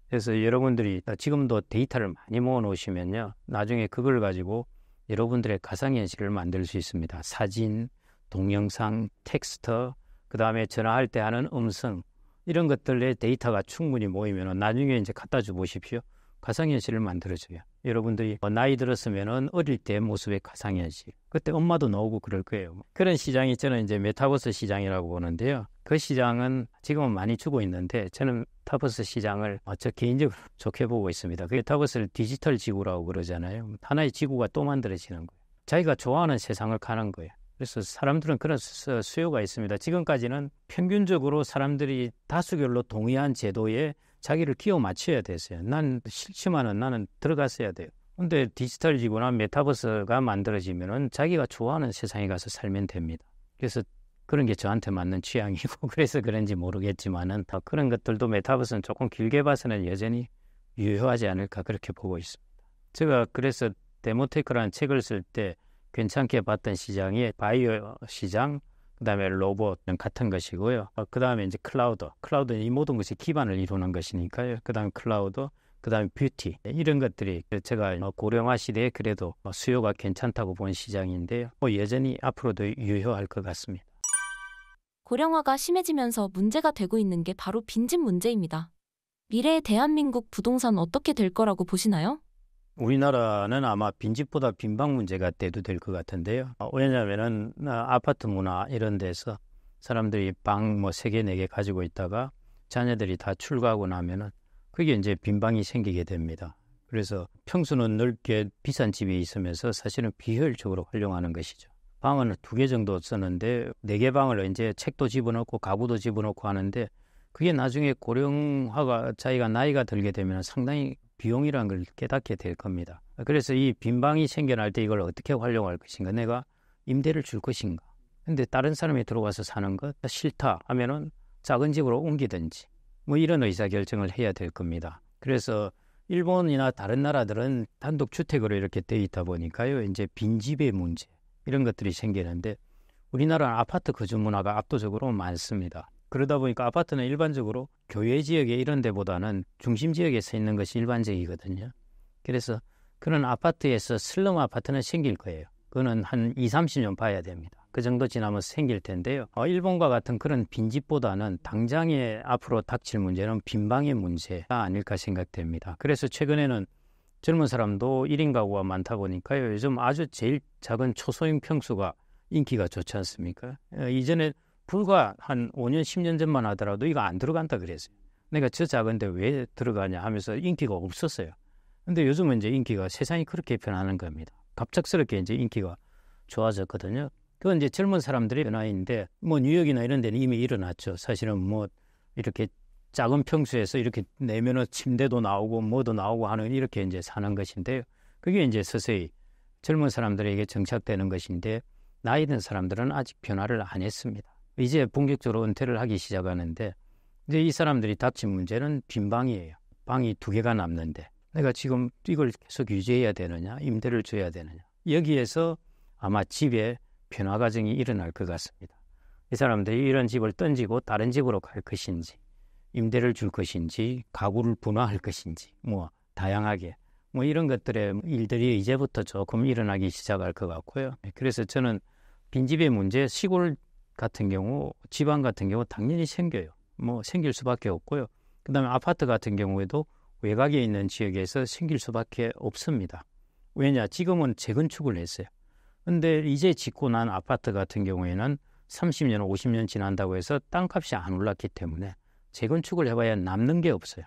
Speaker 1: 그래서 여러분들이 지금도 데이터를 많이 모아 놓으시면요. 나중에 그걸 가지고 여러분들의 가상현실을 만들 수 있습니다. 사진, 동영상, 텍스트, 그 다음에 전화할 때 하는 음성, 이런 것들의 데이터가 충분히 모이면 나중에 이제 갖다 줘 보십시오. 가상현실을 만들어줘요. 여러분들이 나이 들었으면은 어릴 때 모습의 가상현실. 그때 엄마도 나오고 그럴 거예요. 그런 시장이 저는 이제 메타버스 시장이라고 보는데요. 그 시장은 지금은 많이 주고 있는데 저는 메타버스 시장을 저 개인적으로 좋게 보고 있습니다. 그 메타버스를 디지털 지구라고 그러잖아요. 하나의 지구가 또 만들어지는 거예요. 자기가 좋아하는 세상을 가는 거예요. 그래서 사람들은 그런 수요가 있습니다. 지금까지는 평균적으로 사람들이 다수결로 동의한 제도에 자기를 끼워 맞춰야 됐어요. 난 싫지만은 나는 들어갔어야 돼요. 근데 디지털 지구나 메타버스가 만들어지면은 자기가 좋아하는 세상에 가서 살면 됩니다. 그래서 그런 게 저한테 맞는 취향이고 그래서 그런지 모르겠지만은 그런 것들도 메타버스는 조금 길게 봐서는 여전히 유효하지 않을까 그렇게 보고 있습니다. 제가 그래서 데모테크라는 책을 쓸 때 괜찮게 봤던 시장이 바이오 시장, 그 다음에 로봇 같은 것이고요. 그 다음에 이제 클라우드는 이 모든 것이 기반을 이루는 것이니까요. 그 다음에 클라우드, 그 다음에 뷰티, 이런 것들이 제가 고령화 시대에 그래도 수요가 괜찮다고 본 시장인데요. 여전히 앞으로도 유효할 것 같습니다.
Speaker 2: 고령화가 심해지면서 문제가 되고 있는 게 바로 빈집 문제입니다. 미래의 대한민국 부동산 어떻게 될 거라고 보시나요?
Speaker 1: 우리나라는 아마 빈집보다 빈방 문제가 돼도 될 것 같은데요. 왜냐하면은 아파트 문화 이런 데서 사람들이 방 3개, 4개 가지고 있다가 자녀들이 다 출가하고 나면은 그게 이제 빈방이 생기게 됩니다. 그래서 평수는 넓게 비싼 집이 있으면서 사실은 비효율적으로 활용하는 것이죠. 방은 2개 정도 썼는데 4개 방을 이제 책도 집어넣고 가구도 집어넣고 하는데 그게 나중에 고령화가 자기가 나이가 들게 되면 상당히 비용이라는 걸 깨닫게 될 겁니다. 그래서 이 빈방이 생겨날 때 이걸 어떻게 활용할 것인가, 내가 임대를 줄 것인가. 근데 다른 사람이 들어와서 사는 것 싫다 하면은 작은 집으로 옮기든지 뭐 이런 의사결정을 해야 될 겁니다. 그래서 일본이나 다른 나라들은 단독주택으로 이렇게 돼 있다 보니까요. 이제 빈집의 문제 이런 것들이 생기는데 우리나라는 아파트 거주 문화가 압도적으로 많습니다. 그러다 보니까 아파트는 일반적으로 교외 지역에 이런 데보다는 중심 지역에 서 있는 것이 일반적이거든요. 그래서 그런 아파트에서 슬럼 아파트는 생길 거예요. 그거는 한 20, 30년 봐야 됩니다. 그 정도 지나면 생길 텐데요. 일본과 같은 그런 빈집보다는 당장에 앞으로 닥칠 문제는 빈방의 문제가 아닐까 생각됩니다. 그래서 최근에는 젊은 사람도 1인 가구가 많다 보니까요. 요즘 아주 제일 작은 초소형 평수가 인기가 좋지 않습니까? 이전에 불과 한 5년, 10년 전만 하더라도 이거 안 들어간다 그랬어요. 내가 저 작은데 왜 들어가냐 하면서 인기가 없었어요. 근데 요즘은 이제 인기가 세상이 그렇게 변하는 겁니다. 갑작스럽게 이제 인기가 좋아졌거든요. 그건 이제 젊은 사람들의 변화인데 뭐 뉴욕이나 이런 데는 이미 일어났죠. 사실은 뭐 이렇게 작은 평수에서 이렇게 내면은 침대도 나오고 뭐도 나오고 하는 이렇게 이제 사는 것인데요. 그게 이제 서서히 젊은 사람들에게 정착되는 것인데 나이 든 사람들은 아직 변화를 안 했습니다. 이제 본격적으로 은퇴를 하기 시작하는데 이제 이 사람들이 닥친 문제는 빈방이에요. 방이 2개가 남는데 내가 지금 이걸 계속 유지해야 되느냐, 임대를 줘야 되느냐. 여기에서 아마 집에 변화 과정이 일어날 것 같습니다. 이 사람들이 이런 집을 던지고 다른 집으로 갈 것인지, 임대를 줄 것인지, 가구를 분화할 것인지, 뭐 다양하게 뭐 이런 것들의 일들이 이제부터 조금 일어나기 시작할 것 같고요. 그래서 저는 빈집의 문제, 시골 같은 경우, 지방 같은 경우 당연히 생겨요. 뭐 생길 수밖에 없고요. 그다음에 아파트 같은 경우에도 외곽에 있는 지역에서 생길 수밖에 없습니다. 왜냐? 지금은 재건축을 했어요. 근데 이제 짓고 난 아파트 같은 경우에는 30년, 50년 지난다고 해서 땅값이 안 올랐기 때문에 재건축을 해봐야 남는 게 없어요.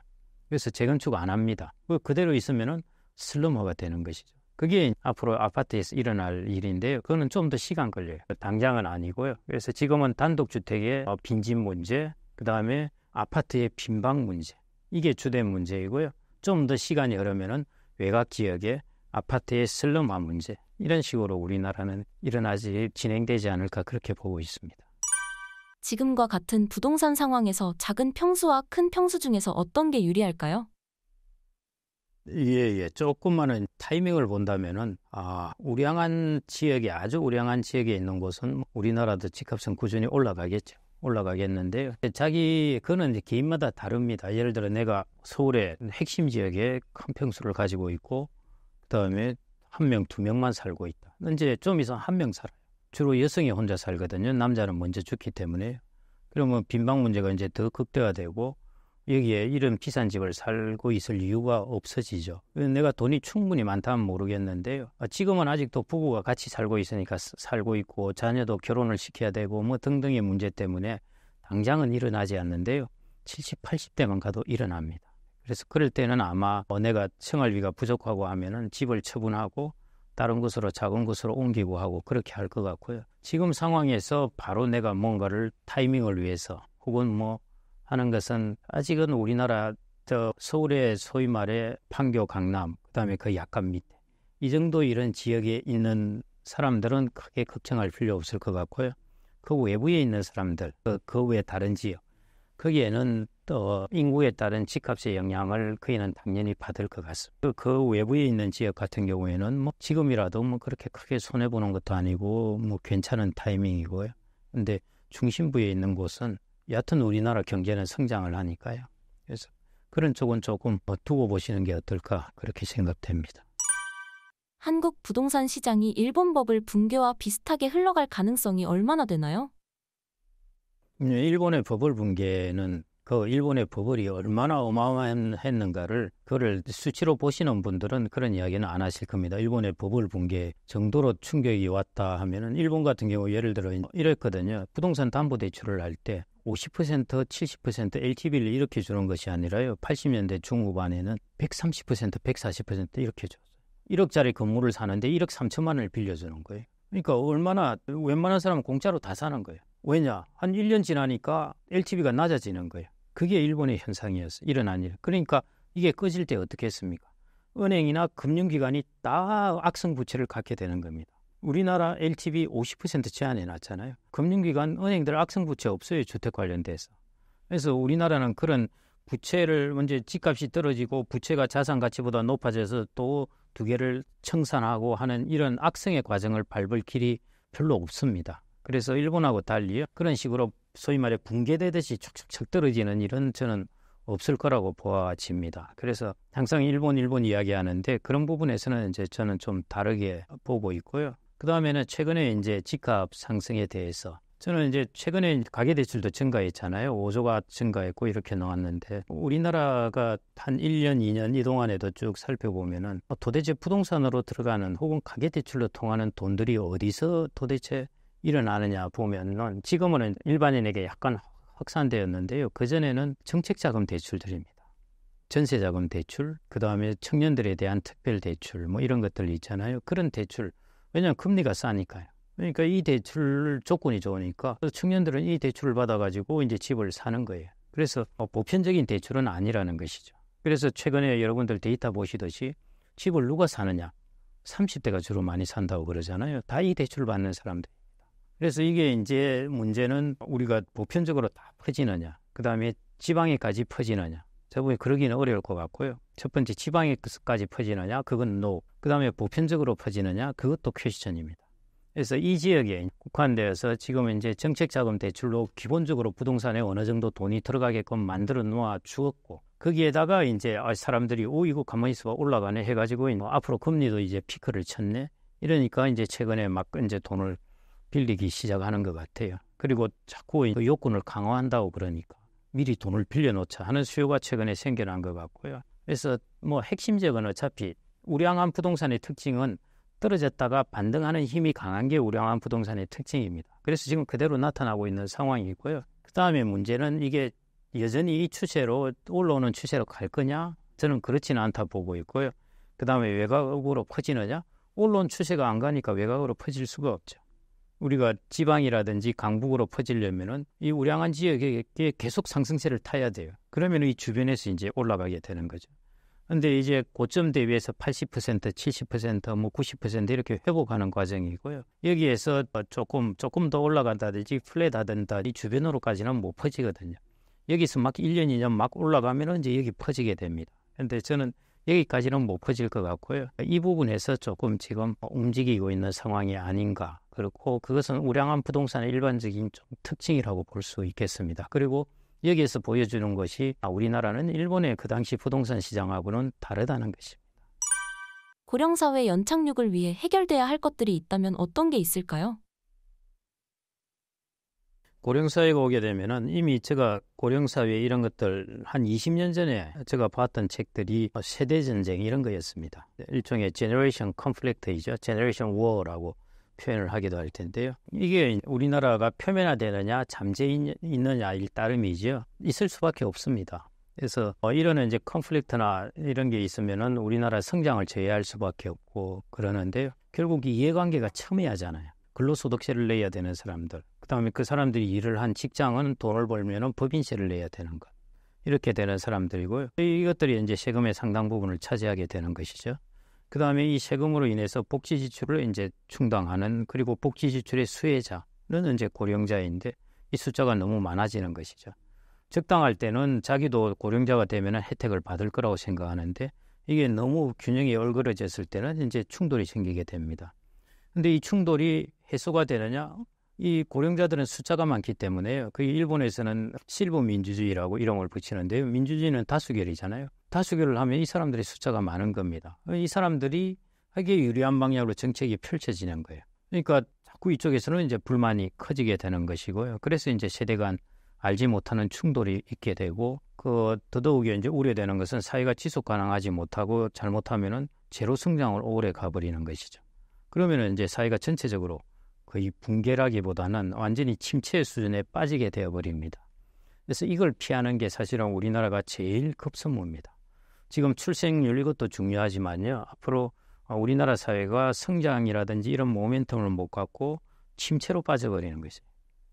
Speaker 1: 그래서 재건축 안 합니다. 그대로 있으면은 슬럼화가 되는 것이죠. 그게 앞으로 아파트에서 일어날 일인데요. 그거는 좀 더 시간 걸려요. 당장은 아니고요. 그래서 지금은 단독주택의 빈집 문제, 그 다음에 아파트의 빈방 문제, 이게 주된 문제이고요. 좀 더 시간이 흐르면은 외곽 지역의 아파트의 슬럼화 문제, 이런 식으로 우리나라는 일어나지 진행되지 않을까 그렇게 보고 있습니다.
Speaker 2: 지금과 같은 부동산 상황에서 작은 평수와 큰 평수 중에서 어떤 게 유리할까요?
Speaker 1: 예. 조금만은 타이밍을 본다면은 우량한 지역에 아주 우량한 지역에 있는 곳은 우리나라도 집값은 꾸준히 올라가겠는데요. 그거는 이제 개인마다 다릅니다. 예를 들어 내가 서울의 핵심 지역에 큰 평수를 가지고 있고 그다음에 한 명, 두 명만 살고 있다. 이제 좀 있으면 한 명 살아요. 주로 여성이 혼자 살거든요. 남자는 먼저 죽기 때문에. 그러면 빈방 문제가 이제 더 극대화되고 여기에 이런 비싼 집을 살고 있을 이유가 없어지죠. 내가 돈이 충분히 많다면 모르겠는데요. 지금은 아직도 부부가 같이 살고 있으니까 살고 있고 자녀도 결혼을 시켜야 되고 뭐 등등의 문제 때문에 당장은 일어나지 않는데요. 70, 80대만 가도 일어납니다. 그래서 그럴 때는 아마 내가 생활비가 부족하고 하면은 집을 처분하고 다른 곳으로 작은 곳으로 옮기고 하고 그렇게 할 것 같고요. 지금 상황에서 바로 내가 뭔가를 타이밍을 위해서 혹은 뭐 하는 것은 아직은 우리나라 서울의 소위 말해 판교, 강남, 그다음에 그 약간 밑에 이 정도 이런 지역에 있는 사람들은 크게 걱정할 필요 없을 것 같고요. 그 외부에 있는 사람들, 그 외 다른 지역 거기에는 또 인구에 따른 집값의 영향을 그이는 당연히 받을 것 같습니다. 그 외부에 있는 지역 같은 경우에는 뭐 지금이라도 뭐 그렇게 크게 손해 보는 것도 아니고 뭐 괜찮은 타이밍이고요. 근데 중심부에 있는 곳은 여하튼 우리나라 경제는 성장을 하니까요. 그래서 그런 쪽은 조금 두고 보시는 게 어떨까 그렇게 생각됩니다.
Speaker 2: 한국 부동산 시장이 일본 버블 붕괴와 비슷하게 흘러갈 가능성이 얼마나 되나요?
Speaker 1: 일본의 버블 붕괴는 그 일본의 버블이 얼마나 어마어마했는가를 그걸 수치로 보시는 분들은 그런 이야기는 안 하실 겁니다. 일본의 버블 붕괴 정도로 충격이 왔다 하면은 일본 같은 경우 예를 들어 이랬거든요. 부동산 담보 대출을 할 때 50%, 70% LTV를 이렇게 주는 것이 아니라요. 80년대 중후반에는 130%, 140% 이렇게 줬어요. 1억짜리 건물을 사는데 1억 3천만 원을 빌려주는 거예요. 그러니까 웬만한 사람은 공짜로 다 사는 거예요. 왜냐? 한 1년 지나니까 LTV가 낮아지는 거예요. 그게 일본의 현상이었어요. 일어난 일. 그러니까 이게 꺼질 때 어떻게 했습니까? 은행이나 금융기관이 다 악성 부채를 갖게 되는 겁니다. 우리나라 LTV 50% 제한해 놨잖아요. 금융기관, 은행들 악성 부채 없어요. 주택 관련돼서. 그래서 우리나라는 그런 부채를 먼저 집값이 떨어지고 부채가 자산 가치보다 높아져서 또 두 개를 청산하고 하는 이런 악성의 과정을 밟을 길이 별로 없습니다. 그래서 일본하고 달리 그런 식으로 소위 말해 붕괴되듯이 척척척 떨어지는 일은 저는 없을 거라고 보아집니다. 그래서 항상 일본 이야기하는데 그런 부분에서는 이제 저는 좀 다르게 보고 있고요. 그 다음에는 최근에 이제 집값 상승에 대해서 저는 이제 최근에 가계대출도 증가했잖아요. 5조가 증가했고 이렇게 나왔는데 우리나라가 한 1년, 2년 이 동안에도 쭉 살펴보면은 도대체 부동산으로 들어가는 혹은 가계대출로 통하는 돈들이 어디서 도대체 일어나느냐 보면은 지금은 일반인에게 약간 확산되었는데요. 그전에는 정책자금 대출들입니다. 전세자금 대출, 그 다음에 청년들에 대한 특별대출 뭐 이런 것들 있잖아요. 그런 대출, 왜냐하면 금리가 싸니까요. 그러니까 이 대출 조건이 좋으니까 청년들은 이 대출을 받아가지고 이제 집을 사는 거예요. 그래서 보편적인 대출은 아니라는 것이죠. 그래서 최근에 여러분들 데이터 보시듯이 집을 누가 사느냐? 30대가 주로 많이 산다고 그러잖아요. 다 이 대출을 받는 사람들. 그래서 이게 이제 문제는 우리가 보편적으로 다 퍼지느냐, 그 다음에 지방에까지 퍼지느냐. 저번에 그러기는 어려울 것 같고요. 첫 번째 지방에까지 퍼지느냐, 그건 NO. 그 다음에 보편적으로 퍼지느냐, 그것도 퀘스천입니다. 그래서 이 지역에 국한되어서 지금 이제 정책자금 대출로 기본적으로 부동산에 어느 정도 돈이 들어가게끔 만들어 놓아 주었고 거기에다가 이제 사람들이 이거 가만히 있어봐 올라가네 해가지고 앞으로 금리도 이제 피크를 쳤네. 이러니까 이제 최근에 막 이제 돈을 빌리기 시작하는 것 같아요. 그리고 자꾸 요건을 강화한다고 그러니까 미리 돈을 빌려놓자 하는 수요가 최근에 생겨난 것 같고요. 그래서 뭐 핵심 지역은 어차피 우량한 부동산의 특징은 떨어졌다가 반등하는 힘이 강한 게 우량한 부동산의 특징입니다. 그래서 지금 그대로 나타나고 있는 상황이고요. 그 다음에 문제는 이게 여전히 이 추세로 올라오는 추세로 갈 거냐? 저는 그렇지는 않다 보고 있고요. 그 다음에 외곽으로 퍼지느냐? 올라온 추세가 안 가니까 외곽으로 퍼질 수가 없죠. 우리가 지방이라든지 강북으로 퍼지려면은 이 우량한 지역에 계속 상승세를 타야 돼요. 그러면 이 주변에서 이제 올라가게 되는 거죠. 근데 이제 고점 대비해서 80%, 70%, 뭐 90% 이렇게 회복하는 과정이고요. 여기에서 조금 더 올라간다든지 플랫하든지 이 주변으로까지는 못 퍼지거든요. 여기서 막 1년, 2년 막 올라가면 이제 여기 퍼지게 됩니다. 근데 저는 여기까지는 못 퍼질 것 같고요. 이 부분에서 조금 지금 움직이고 있는 상황이 아닌가. 그렇고 그것은 우량한 부동산의 일반적인 좀 특징이라고 볼 수 있겠습니다. 그리고 여기에서 보여주는 것이 우리나라는 일본의 그 당시 부동산 시장하고는 다르다는 것입니다.
Speaker 2: 고령사회 연착륙을 위해 해결돼야 할 것들이 있다면 어떤 게 있을까요?
Speaker 1: 고령사회가 오게 되면은 이미 제가 고령사회 이런 것들 한 20년 전에 제가 봤던 책들이 세대전쟁 이런 거였습니다. 일종의 제너레이션 컨플릭트이죠. 제너레이션 워라고 표현을 하기도 할 텐데요. 이게 우리나라가 표면화되느냐 잠재해 있느냐일 따름이죠. 있을 수밖에 없습니다. 그래서 이런 이제 컨플릭트나 이런 게 있으면은 우리나라 성장을 제외할 수밖에 없고 그러는데요. 결국 이 이해관계가 첨예하잖아요. 근로소득세를 내야 되는 사람들, 그다음에 그 사람들이 일을 한 직장은 돈을 벌면은 법인세를 내야 되는 것, 이렇게 되는 사람들이고요. 이것들이 이제 세금의 상당 부분을 차지하게 되는 것이죠. 그다음에 이 세금으로 인해서 복지 지출을 이제 충당하는, 그리고 복지 지출의 수혜자는 이제 고령자인데 이 숫자가 너무 많아지는 것이죠. 적당할 때는 자기도 고령자가 되면 혜택을 받을 거라고 생각하는데 이게 너무 균형이 얼그러졌을 때는 이제 충돌이 생기게 됩니다. 근데 이 충돌이 해소가 되느냐? 이 고령자들은 숫자가 많기 때문에요. 그 일본에서는 실버 민주주의라고 이름을 붙이는데요. 민주주의는 다수결이잖아요. 다수결을 하면 이 사람들의 숫자가 많은 겁니다. 이 사람들이 하기에 유리한 방향으로 정책이 펼쳐지는 거예요. 그러니까 자꾸 이쪽에서는 이제 불만이 커지게 되는 것이고요. 그래서 이제 세대 간 알지 못하는 충돌이 있게 되고, 더더욱이 이제 우려되는 것은 사회가 지속 가능하지 못하고 잘못하면은 제로 성장을 오래 가버리는 것이죠. 그러면은 이제 사회가 전체적으로 거의 붕괴라기보다는 완전히 침체 수준에 빠지게 되어버립니다. 그래서 이걸 피하는 게 사실은 우리나라가 제일 급선무입니다. 지금 출생률 이것도 중요하지만요. 앞으로 우리나라 사회가 성장이라든지 이런 모멘텀을 못 갖고 침체로 빠져버리는 것이에요.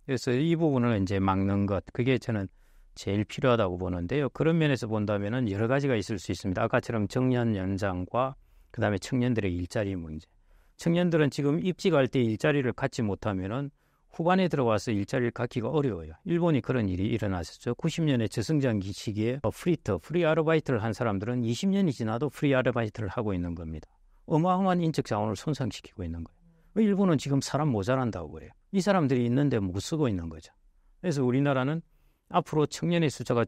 Speaker 1: 그래서 이 부분을 이제 막는 것, 그게 저는 제일 필요하다고 보는데요. 그런 면에서 본다면은 여러 가지가 있을 수 있습니다. 아까처럼 정년 연장과 그다음에 청년들의 일자리 문제. 청년들은 지금 입직할 때 일자리를 갖지 못하면은 후반에 들어와서 일자리를 갖기가 어려워요. 일본이 그런 일이 일어났었죠. 90년의 저성장기 시기에 프리 아르바이트를 한 사람들은 20년이 지나도 프리 아르바이트를 하고 있는 겁니다. 어마어마한 인적 자원을 손상시키고 있는 거예요. 일본은 지금 사람 모자란다고 그래요. 이 사람들이 있는데 못 쓰고 있는 거죠. 그래서 우리나라는 앞으로 청년의 숫자가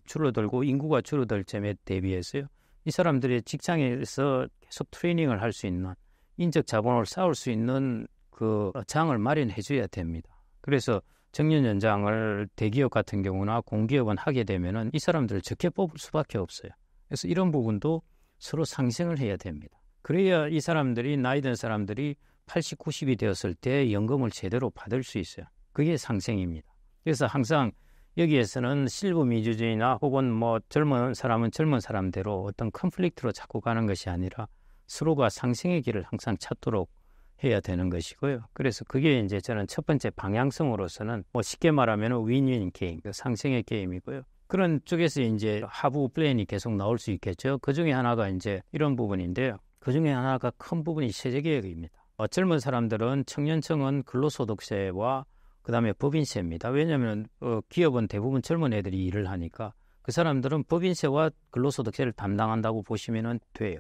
Speaker 1: 줄어들고 인구가 줄어들 점에 대비해서요. 이 사람들의 직장에서 계속 트레이닝을 할 수 있는, 인적 자본을 쌓을 수 있는 그 장을 마련해 줘야 됩니다. 그래서 정년 연장을 대기업 같은 경우나 공기업은 하게 되면은 이 사람들을 적게 뽑을 수밖에 없어요. 그래서 이런 부분도 서로 상생을 해야 됩니다. 그래야 이 사람들이, 나이 든 사람들이 80, 90이 되었을 때 연금을 제대로 받을 수 있어요. 그게 상생입니다. 그래서 항상 여기에서는 실버 민주주의나 혹은 뭐 젊은 사람은 젊은 사람대로 어떤 컨플릭트로 자꾸 가는 것이 아니라 서로가 상생의 길을 항상 찾도록 해야 되는 것이고요. 그래서 그게 이제 저는 첫 번째 방향성으로서는 뭐 쉽게 말하면 윈윈 게임, 상생의 게임이고요. 그런 쪽에서 이제 하부 플랜이 계속 나올 수 있겠죠. 그 중에 하나가 이제 이런 부분인데요. 그 중에 하나가 큰 부분이 세제개혁입니다. 젊은 사람들은 청년청은 근로소득세와 그다음에 법인세입니다. 왜냐하면 기업은 대부분 젊은 애들이 일을 하니까 그 사람들은 법인세와 근로소득세를 담당한다고 보시면 돼요.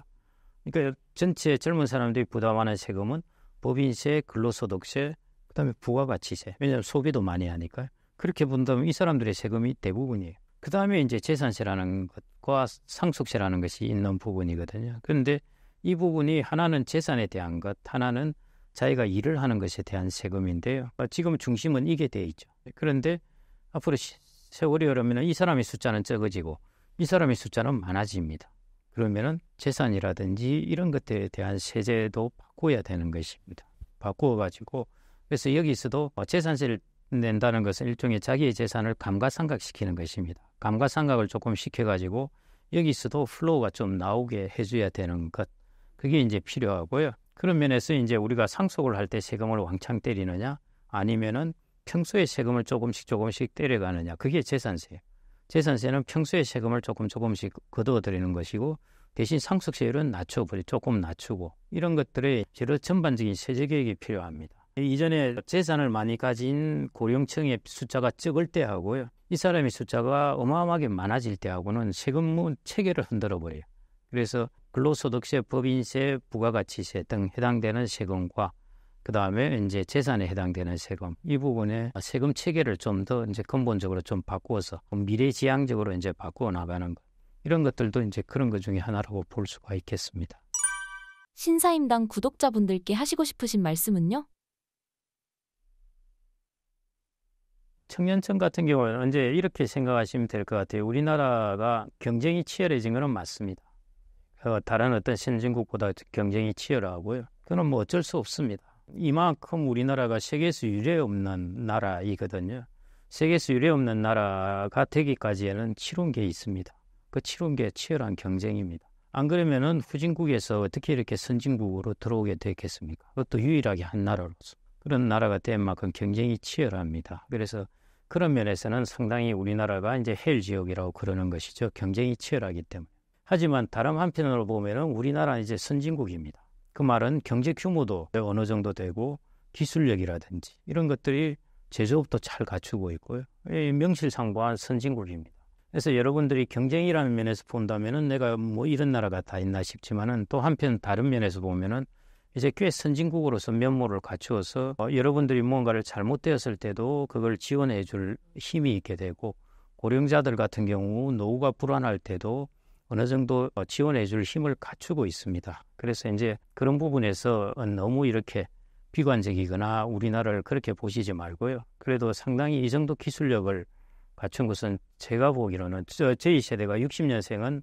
Speaker 1: 그러니까 전체 젊은 사람들이 부담하는 세금은 법인세, 근로소득세, 그다음에 부가가치세. 왜냐하면 소비도 많이 하니까요. 그렇게 본다면 이 사람들의 세금이 대부분이에요. 그다음에 이제 재산세라는 것과 상속세라는 것이 있는 부분이거든요. 그런데 이 부분이 하나는 재산에 대한 것, 하나는 자기가 일을 하는 것에 대한 세금인데요. 지금 중심은 이게 돼 있죠. 그런데 앞으로 세월이 흐르면 이 사람의 숫자는 적어지고 이 사람의 숫자는 많아집니다. 그러면은 재산이라든지 이런 것들에 대한 세제도 바꿔야 되는 것입니다. 바꾸어가지고 그래서 여기서도 재산세를 낸다는 것은 일종의 자기의 재산을 감가상각시키는 것입니다. 감가상각을 조금 시켜가지고 여기서도 플로우가 좀 나오게 해줘야 되는 것, 그게 이제 필요하고요. 그런 면에서 이제 우리가 상속을 할 때 세금을 왕창 때리느냐, 아니면은 평소에 세금을 조금씩 때려가느냐, 그게 재산세예요. 재산세는 평소에 세금을 조금씩 거두어들이는 것이고, 대신 상속세율은 조금 낮추고, 이런 것들의 여러 전반적인 세제 개혁이 필요합니다. 이전에 재산을 많이 가진 고령층의 숫자가 적을 때하고요, 이 사람의 숫자가 어마어마하게 많아질 때하고는 세금 체계를 흔들어 버려요. 그래서 근로소득세, 법인세, 부가가치세 등 해당되는 세금과 그 다음에 이제 재산에 해당되는 세금, 이 부분에 세금 체계를 좀 더 이제 근본적으로 좀 바꾸어서 미래지향적으로 이제 바꾸어 나가는 것, 이런 것들도 이제 그런 것 중에 하나라고 볼 수가 있겠습니다.
Speaker 2: 신사임당 구독자분들께 하시고 싶으신 말씀은요?
Speaker 1: 청년층 같은 경우는 이제 이렇게 생각하시면 될 것 같아요. 우리나라가 경쟁이 치열해진 것은 맞습니다. 다른 어떤 선진국보다 경쟁이 치열하고요. 그건 뭐 어쩔 수 없습니다. 이만큼 우리나라가 세계에서 유례없는 나라이거든요. 세계에서 유례없는 나라가 되기까지에는 치룬 게 있습니다. 그 치룬 게 치열한 경쟁입니다. 안 그러면은 후진국에서 어떻게 이렇게 선진국으로 들어오게 됐겠습니까? 그것도 유일하게 한 나라로서. 그런 나라가 된 만큼 경쟁이 치열합니다. 그래서 그런 면에서는 상당히 우리나라가 이제 헬 지역이라고 그러는 것이죠. 경쟁이 치열하기 때문에. 하지만 다른 한편으로 보면은 우리나라는 이제 선진국입니다. 그 말은 경제 규모도 어느 정도 되고 기술력이라든지 이런 것들이 제조업도 잘 갖추고 있고요. 명실상부한 선진국입니다. 그래서 여러분들이 경쟁이라는 면에서 본다면은 내가 뭐 이런 나라가 다 있나 싶지만은 또 한편 다른 면에서 보면은 이제 꽤 선진국으로서 면모를 갖추어서 여러분들이 뭔가를 잘못되었을 때도 그걸 지원해 줄 힘이 있게 되고, 고령자들 같은 경우 노후가 불안할 때도 어느 정도 지원해 줄 힘을 갖추고 있습니다. 그래서 이제 그런 부분에서 너무 이렇게 비관적이거나 우리나라를 그렇게 보시지 말고요. 그래도 상당히 이 정도 기술력을 갖춘 것은 제가 보기로는 저희 세대가 60년생은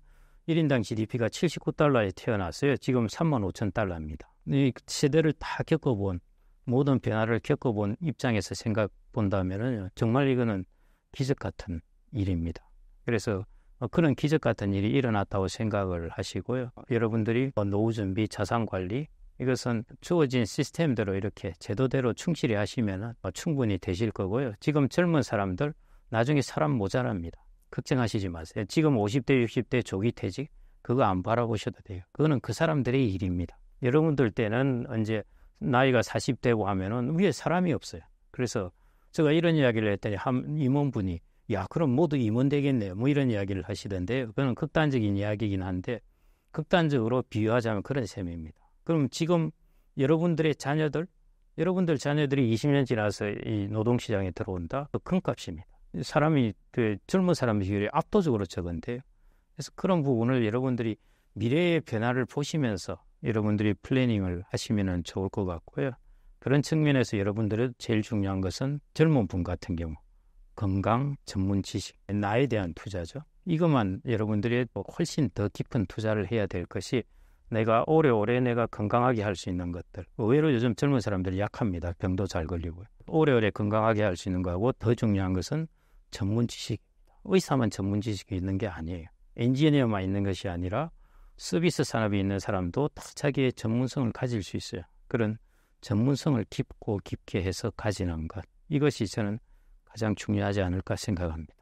Speaker 1: 1인당 GDP가 79달러에 태어났어요. 지금 35,000달러입니다. 이 세대를 다 겪어본, 모든 변화를 겪어본 입장에서 생각 본다면 정말 이거는 기적 같은 일입니다. 그래서 그런 기적 같은 일이 일어났다고 생각을 하시고요. 여러분들이 노후 준비, 자산 관리, 이것은 주어진 시스템대로 이렇게 제도대로 충실히 하시면 충분히 되실 거고요. 지금 젊은 사람들 나중에 사람 모자랍니다. 걱정하시지 마세요. 지금 50대, 60대 조기 퇴직 그거 안 바라보셔도 돼요. 그거는 그 사람들의 일입니다. 여러분들 때는 이제 나이가 40대고 하면은 위에 사람이 없어요. 그래서 제가 이런 이야기를 했더니 한 임원분이 야 그럼 모두 임원 되겠네요. 뭐 이런 이야기를 하시던데요. 그건 극단적인 이야기이긴 한데 극단적으로 비유하자면 그런 셈입니다. 그럼 지금 여러분들의 자녀들, 여러분들 자녀들이 20년 지나서 이 노동시장에 들어온다? 큰 값입니다. 사람이 젊은 사람 비율이 압도적으로 적은데요. 그래서 그런 부분을 여러분들이 미래의 변화를 보시면서 여러분들이 플래닝을 하시면 좋을 것 같고요. 그런 측면에서 여러분들은 제일 중요한 것은 젊은 분 같은 경우 건강, 전문 지식, 나에 대한 투자죠. 이것만 여러분들이 훨씬 더 깊은 투자를 해야 될 것이 내가 오래오래 내가 건강하게 할 수 있는 것들. 의외로 요즘 젊은 사람들이 약합니다. 병도 잘 걸리고요. 오래오래 건강하게 할 수 있는 거하고 더 중요한 것은 전문 지식입니다. 의사만 전문 지식이 있는 게 아니에요. 엔지니어만 있는 것이 아니라 서비스 산업에 있는 사람도 다 자기의 전문성을 가질 수 있어요. 그런 전문성을 깊고 깊게 해서 가지는 것. 이것이 저는 가장 중요하지 않을까 생각합니다.